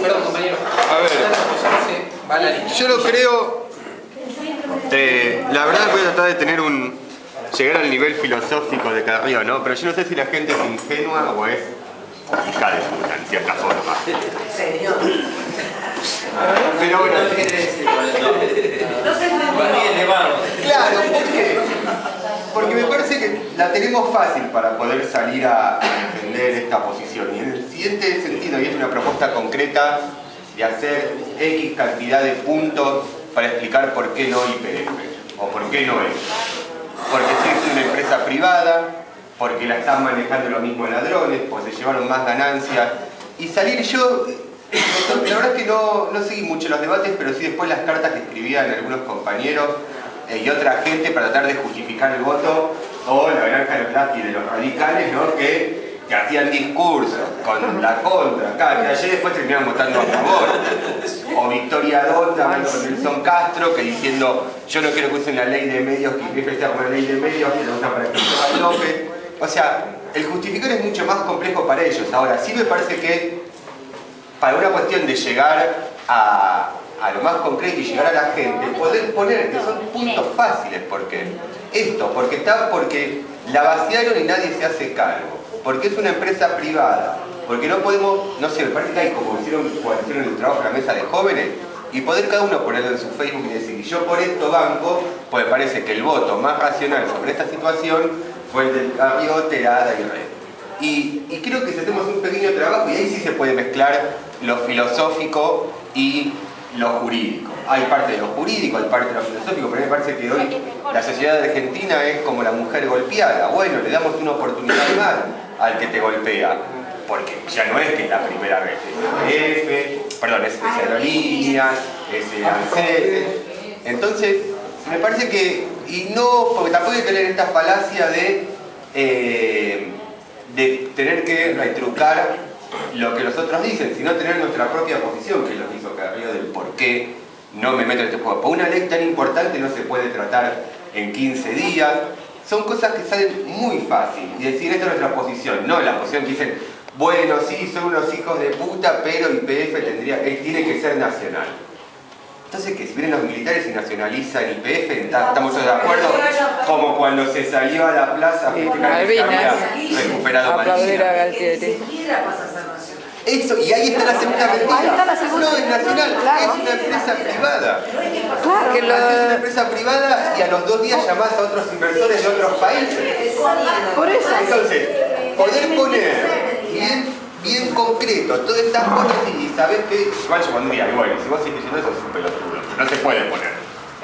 Speaker 9: Perdón, compañero.
Speaker 2: A ver, yo lo creo... la verdad voy a tratar de tener llegar al nivel filosófico de Carrió, ¿no? Pero yo no sé si la gente es ingenua o es hija de puta, en cierta forma.
Speaker 14: Señor.
Speaker 2: Pero bueno,
Speaker 14: no sé
Speaker 2: muy elevado. Claro, ¿por qué? Porque me parece que la tenemos fácil para poder salir a defender esta posición. Y en el siguiente sentido, y es una propuesta concreta de hacer X cantidad de puntos para explicar por qué no YPF o por qué no es. Porque si es una empresa privada, porque la están manejando los mismos ladrones, porque se llevaron más ganancias. Y salir yo, la verdad es que no seguí mucho los debates, pero sí después las cartas que escribían algunos compañeros y otra gente para tratar de justificar el voto, o la granja de los Lasky de los radicales, ¿no? que hacían discursos con la contra, que ayer después terminaron votando a favor. O Victoria Donda hablando con Nelson Castro, que diciendo yo no quiero que usen la ley de medios, que está como la ley de medios, que la usan para Cristóbal López. O sea, el justificar es mucho más complejo para ellos. Ahora, sí me parece que para una cuestión de llegar a lo más concreto y llegar a la gente, poder poner que son puntos fáciles. ¿Por qué? Porque la vaciaron y nadie se hace cargo. Porque es una empresa privada. Porque no podemos, no sé, me parece que hay como hicieron el trabajo en la mesa de jóvenes y poder cada uno ponerlo en su Facebook y decir, yo por esto banco, pues me parece que el voto más racional sobre esta situación fue el del Carrió, Terada y Red. Y creo que si hacemos un pequeño trabajo, y ahí sí se puede mezclar lo filosófico y lo jurídico. Hay parte de lo jurídico, hay parte de lo filosófico, pero me parece que hoy la sociedad argentina es como la mujer golpeada. Bueno, le damos una oportunidad más al que te golpea, porque ya no es que es la primera vez, es aerolíneas, es ANSES. Entonces, me parece que, y no, porque tampoco hay que tener esta falacia de tener que retrucar lo que los otros dicen, sino tener nuestra propia posición, que es lo que hizo Carrió del por qué no me meto en este juego. Por una ley tan importante no se puede tratar en 15 días. Son cosas que salen muy fácil. Y decir, esta es nuestra posición. No, la posición que dicen, bueno, sí, son unos hijos de puta, pero YPF tiene que ser nacional. Entonces, que si vienen los militares y nacionalizan YPF, ¿estamos todos de acuerdo? Como cuando se salió a la plaza a festejar que se había recuperado Malvinas. Eso, y ahí está la segunda mentira. No es nacional, es una empresa privada. Claro, es una empresa privada y a los 2 días llamás a otros inversores de otros países.
Speaker 10: Por eso.
Speaker 2: Entonces, poder poner bien concreto, todas estas cosas y sabes que igual yo pondría, y bueno, si vos sigues diciendo eso es un pelotudo, no se puede poner.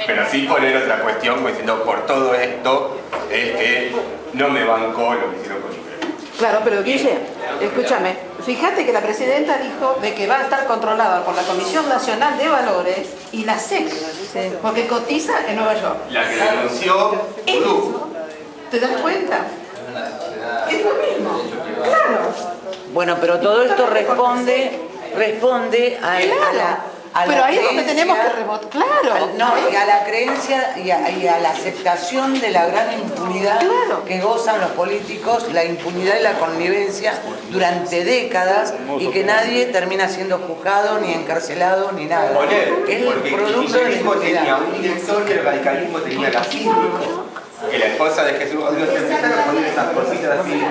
Speaker 2: Pero sí poner otra cuestión como diciendo por todo esto es que no me bancó lo que hicieron con Iber.
Speaker 11: Claro, pero Guille, escúchame, fíjate que la presidenta dijo de que va a estar controlada por la Comisión Nacional de Valores y la SEC, porque cotiza en Nueva York.
Speaker 2: La que denunció Vudú.
Speaker 11: ¿Te das cuenta? Es lo mismo. Claro.
Speaker 14: Bueno, pero todo esto responde a
Speaker 11: pero ahí es donde tenemos que rebotar, claro.
Speaker 14: Y a la creencia y a la aceptación de la gran impunidad que gozan los políticos, la impunidad y la connivencia durante décadas y que nadie termina siendo juzgado, ni encarcelado, ni nada. Es
Speaker 2: Porque el
Speaker 14: producto de la
Speaker 2: kirchnerismo
Speaker 14: impunidad.
Speaker 2: tenía un director y el radicalismo tenía la síndico. Que la esposa de Jesús, se empezaron a poner esas cositas así.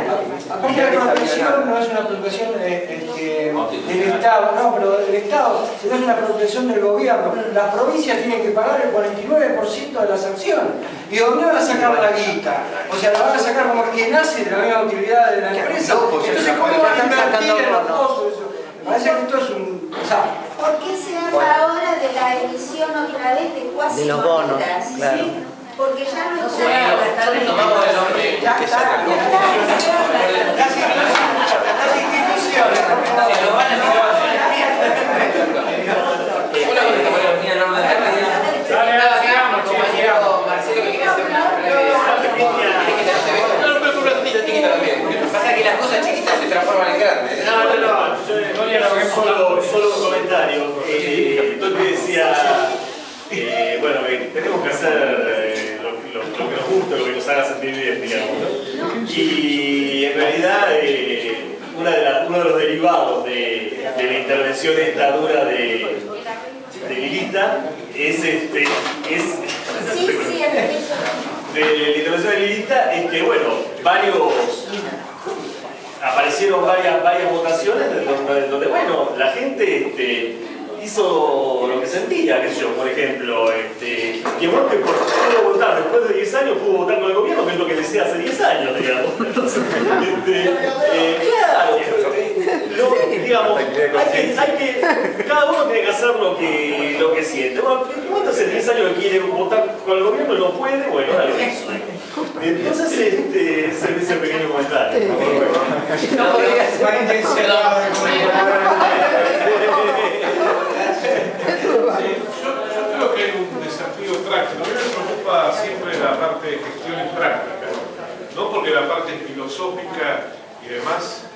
Speaker 7: Aparte la apropiación no es una apropiación del Estado, no, pero del Estado, sino es una apropiación del gobierno. Las provincias tienen que pagar el 49% de la sanción. ¿Y dónde van a sacar la guita? O sea, la van a sacar como el que nace de la misma utilidad de la empresa. Entonces, ¿cómo van a invertir en los costos? Me parece que esto es un desastre.
Speaker 19: ¿Por qué se habla ahora de la emisión otra vez de cuasi
Speaker 14: De los bonos,
Speaker 19: monedas?
Speaker 14: claro.
Speaker 19: ¿Sí? Porque ya no está.
Speaker 9: Tomamos el nombre.
Speaker 19: Ya está.
Speaker 7: Las instituciones.
Speaker 9: Si lo van a hacer. Una cosa que bueno, mira, no compañero Marcelo que quiere hacer una pasa que las cosas chiquitas se transforman en grandes.
Speaker 21: No, solo un comentario. Donde decía, bueno, tenemos que hacer lo que nos gusta, lo que nos haga sentir bien, digamos, ¿no? Y en realidad, uno de los derivados de la intervención esta dura de Lilita es de la intervención de Lilita es que, bueno, aparecieron varias votaciones donde bueno, la gente hizo lo que sentía, qué sé yo, por ejemplo, quien votó que pudo votar después de 10 años pudo votar con el gobierno, que es lo que decía hace 10 años, digamos. Entonces, claro, digamos, cada uno tiene que hacer lo que siente. Bueno, ¿cuánto hace 10 años que quiere votar con el gobierno y no puede? Bueno, dale. Entonces, ese pequeño comentario.
Speaker 7: No podría estar intencionado.
Speaker 22: Yo creo que hay un desafío práctico. A mí me preocupa siempre la parte de gestiones prácticas, no porque la parte filosófica y demás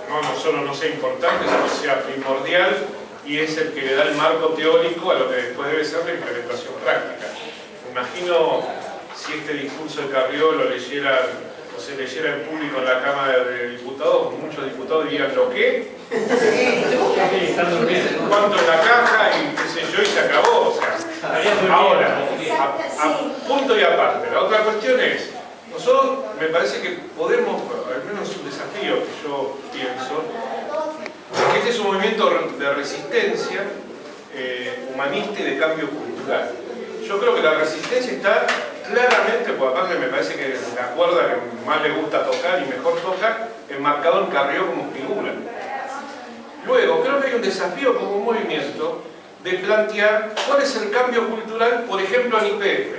Speaker 22: no solo no sea importante, sino sea primordial y es el que le da el marco teórico a lo que después debe ser la implementación práctica. Me imagino si este discurso de Carrió lo se leyera en público en la Cámara de Diputados, muchos diputados dirían ¿lo qué? ¿Cuánto en la caja? Y qué sé yo, y se acabó. O sea, ahora, a punto y aparte. La otra cuestión es, nosotros me parece que podemos, al menos un desafío que yo pienso, es que este es un movimiento de resistencia humanista y de cambio cultural. Yo creo que la resistencia está claramente, por aparte me parece que la cuerda que más le gusta tocar y mejor toca, enmarcado en Carrió como figura. Luego, creo que hay un desafío como movimiento de plantear cuál es el cambio cultural, por ejemplo, en YPF.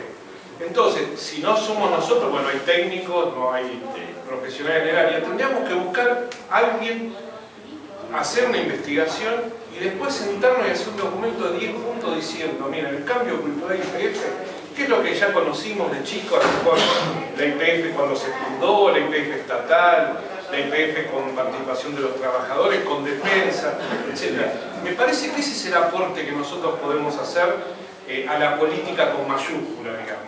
Speaker 22: Entonces, si no somos nosotros, bueno, hay técnicos, no hay profesionales en el área, tendríamos que buscar a alguien, hacer una investigación y después sentarnos y hacer un documento de 10 puntos diciendo, miren, el cambio cultural de YPF, ¿qué es lo que ya conocimos de chicos? La YPF cuando se fundó, la YPF estatal, la YPF con participación de los trabajadores, con defensa, etc. Me parece que ese es el aporte que nosotros podemos hacer a la política con mayúscula, digamos.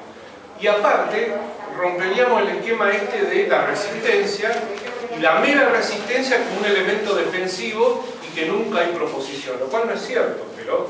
Speaker 22: Y aparte, romperíamos el esquema de la resistencia y la mera resistencia como un elemento defensivo y que nunca hay proposición, lo cual no es cierto, pero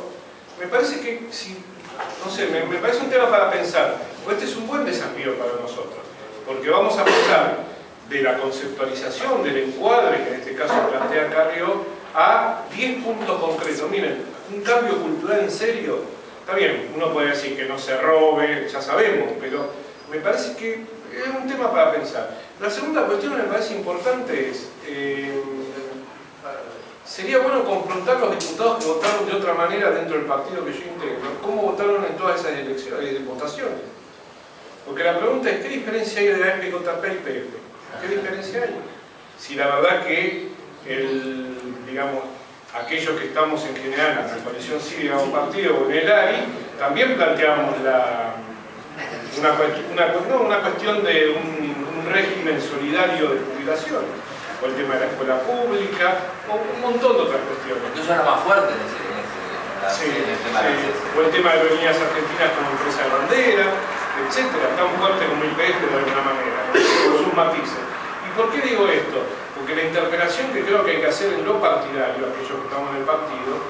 Speaker 22: me parece que, no sé, me parece un tema para pensar, pues este es un buen desafío para nosotros, porque vamos a pasar de la conceptualización, del encuadre, que en este caso plantea Carrió, a 10 puntos concretos. Miren, un cambio cultural en serio. Está bien, uno puede decir que no se robe, ya sabemos, pero me parece que es un tema para pensar. La segunda cuestión que me parece importante es, sería bueno confrontar los diputados que votaron de otra manera dentro del partido que yo integro, cómo votaron en todas esas elecciones, votaciones. Porque la pregunta es, ¿qué diferencia hay de AFJP y PF? ¿Qué diferencia hay? Si la verdad que digamos, aquellos que estamos en general en la coalición cívica o partido o en el ARI, también planteamos una cuestión de un régimen solidario de jubilación, o el tema de la escuela pública, o un montón de otras cuestiones.
Speaker 1: Incluso era más fuerte en
Speaker 22: el tema de o el tema de aerolíneas argentinas como empresa de bandera, etcétera, tan fuerte como IPF de alguna manera, con sus matices. ¿Y por qué digo esto? Porque la interpelación que creo que hay que hacer en lo partidario, aquellos que estamos en el partido,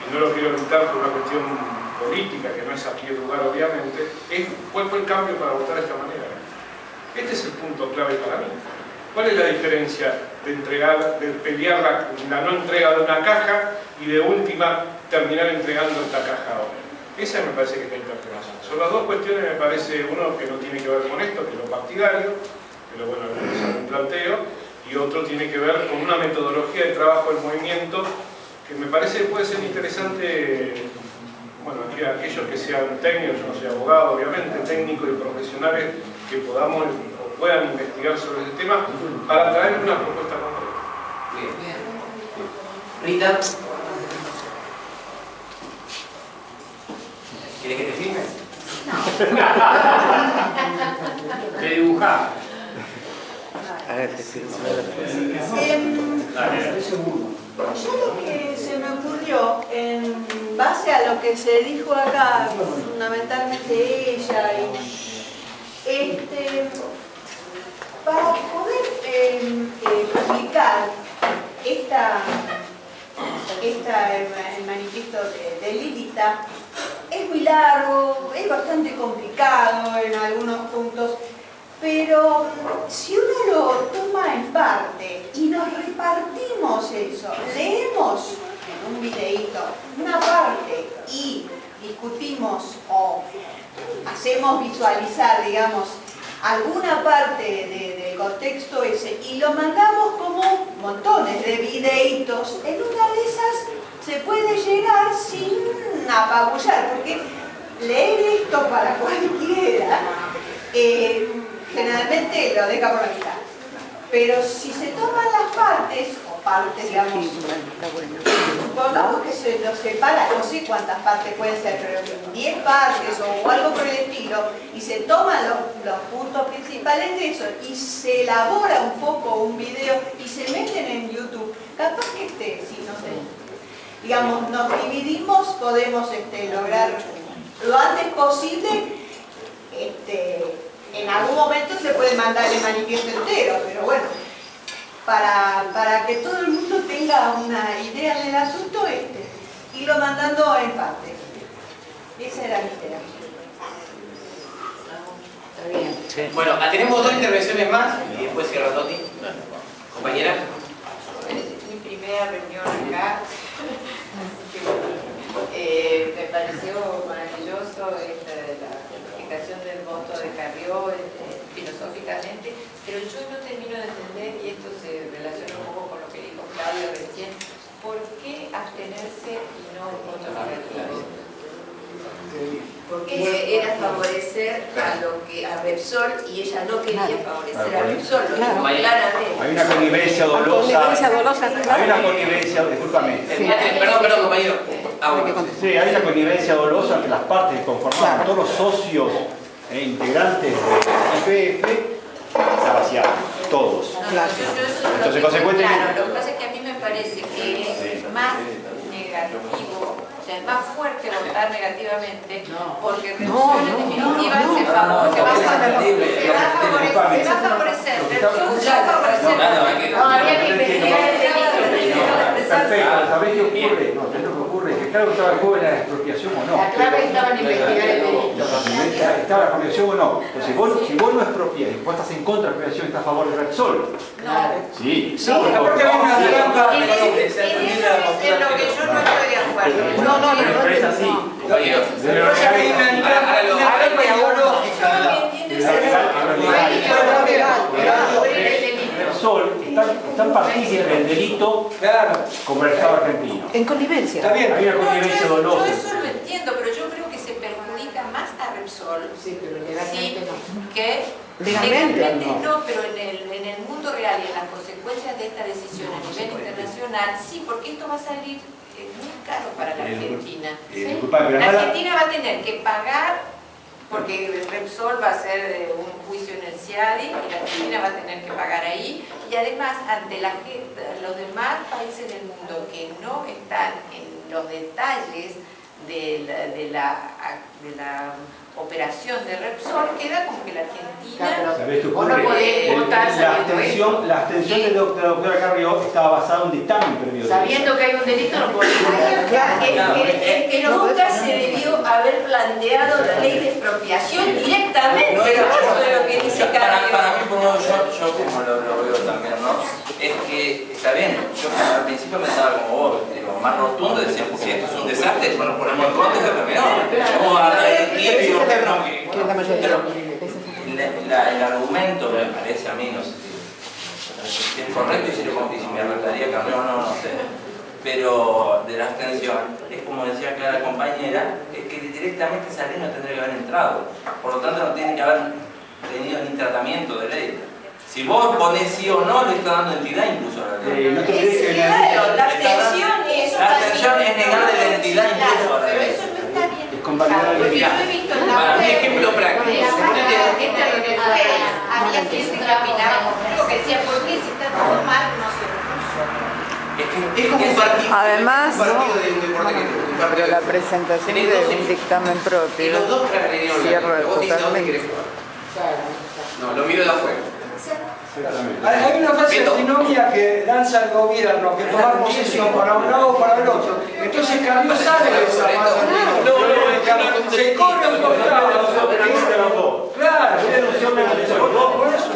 Speaker 22: y no lo quiero evitar por una cuestión política, que no es aquí el lugar obviamente, es cuál fue el cambio para votar de esta manera. Este es el punto clave para mí. ¿Cuál es la diferencia de pelear la no entrega de una caja y de última terminar entregando esta caja ahora? Esa me parece que es la interpelación. Son las dos cuestiones, me parece, uno que no tiene que ver con esto, que es lo partidario, que lo bueno, es un planteo, y otro tiene que ver con una metodología de trabajo del movimiento que me parece que puede ser interesante, bueno, aquellos que sean técnicos, yo no soy abogado, obviamente, técnicos y profesionales que podamos o puedan investigar sobre ese tema para traer una propuesta concreta.
Speaker 9: Bien. Rita. ¿Quieres que te filme?
Speaker 22: ¿Qué dibujás?
Speaker 11: A ver, te filmo.
Speaker 10: Yo lo que se me ocurrió, en base a lo que se dijo acá, fundamentalmente ella, para poder publicar el manifiesto de Lilita, es muy largo, es bastante complicado en algunos puntos, pero si uno lo toma en parte y nos repartimos eso, leemos en un videíto una parte y discutimos o hacemos visualizar, digamos, alguna parte del contexto ese y lo mandamos como montones de videitos, en una de esas se puede llegar sin apabullar, porque leer esto para cualquiera generalmente lo deja por la mitad. Pero si se toman las partes, o partes, digamos, supongamos que se lo separa, no sé cuántas partes pueden ser, pero 10 partes o algo por el estilo, y se toman los puntos principales de eso, y se elabora un poco un video, y se meten en YouTube, capaz que si no sé, digamos, nos dividimos, podemos lograr lo antes posible, en algún momento se puede mandar el manifiesto entero, pero bueno, para que todo el mundo tenga una idea del asunto, irlo mandando en parte. Esa era mi idea.
Speaker 9: Está bien. Sí. Bueno, tenemos dos intervenciones más y después cierra Toti. Compañera.
Speaker 8: Es mi primera reunión acá. Me pareció maravilloso la justificación del voto de Carrió filosóficamente, pero yo no termino de entender, y esto se relaciona un poco con lo que dijo Claudio recién, ¿por qué abstenerse y no voto negativo? Porque era favorecer a Repsol y ella no quería favorecer a Repsol, lo dijo claramente.
Speaker 12: Hay una connivencia dolosa. Hay una connivencia, discúlpame.
Speaker 9: Perdón, compañero.
Speaker 12: Sí, hay una connivencia dolosa entre las partes que conformaban todos los socios e integrantes de IPF, está vaciado, todos. Entonces, consecuentemente.
Speaker 8: Claro, lo que pasa es que a mí me parece que es más negativo. O sea, es más fuerte votar negativamente porque Repsol en definitiva se va a favorecer. Repsol ya favorecer. No, había que investigar el delito.
Speaker 12: Perfecto, ¿sabés qué ocurre? No, ¿sabés lo que ocurre? Que claro estaba en juego la expropiación o no.
Speaker 8: La clave estaba en investigar el delito.
Speaker 12: Estaba la expropiación o no. Entonces, si vos no expropias, vos estás en contra de la expropiación y estás a favor de Repsol.
Speaker 8: No.
Speaker 12: Sí.
Speaker 8: No, porque hay una trampa. En eso es en lo que yo no estoy de acuerdo.
Speaker 12: No, pero es así.
Speaker 22: Pero ya hay una ideológica.
Speaker 12: Repsol están partícipes del delito como el Estado argentino.
Speaker 11: En connivencia.
Speaker 12: Está bien, hay una connivencia dolosa.
Speaker 5: Yo eso lo entiendo, pero yo creo que se perjudica más a Repsol que legalmente no, pero en el mundo real y en las consecuencias de esta decisión a nivel internacional, sí, porque esto va a salir muy caro para la Argentina. La Argentina va a tener que pagar, porque Repsol va a hacer un juicio en el CIADI y la Argentina va a tener que pagar ahí, y además ante los demás países del mundo que no están en los detalles de la operación de Repsol, queda como que la Argentina
Speaker 12: ¿Sabés qué
Speaker 5: no
Speaker 12: ocurre?
Speaker 5: puede votar
Speaker 12: La abstención de la doctora Carrió estaba basada en un dictamen previo.
Speaker 5: sabiendo que hay un delito no puede votar. El que lo vota se debió haber planteado la ley de expropiación directamente, no de lo que dice Carrió.
Speaker 1: Para mí, yo como lo veo también, ¿no? Es que, está bien, yo al principio pensaba como vos, lo más rotundo, decía, pues si esto es un desastre, bueno, ponemos en contra de pero vamos a hablar de tibio, el argumento me parece a mí, no sé si es correcto y si me arreglaría Carrió o no sé, pero de la abstención, es como decía acá la compañera, es que directamente esa ley no tendría que haber entrado, por lo tanto no tiene que haber tenido ni tratamiento de ley. Si vos ponés sí o no, le está dando entidad incluso a la ley.
Speaker 5: No te claro, la abstención es
Speaker 1: negarle la entidad incluso a la ley.
Speaker 5: Pero eso no está bien.
Speaker 12: Es convalidar la ley.
Speaker 5: Yo he visto en la
Speaker 1: Para un ejemplo práctico.
Speaker 5: Había gente que opinaba conmigo que decía, ¿por qué si está todo mal no se puso?
Speaker 4: Además, pero la presentación de un dictamen propio cierra totalmente.
Speaker 9: No, lo miro de afuera.
Speaker 7: Hay una falsa antinomia que lanza el gobierno, que tomar posición para un lado o para el otro. Entonces Carrió sale de esa falsa antinomia. Se corre un costado. Claro, por eso.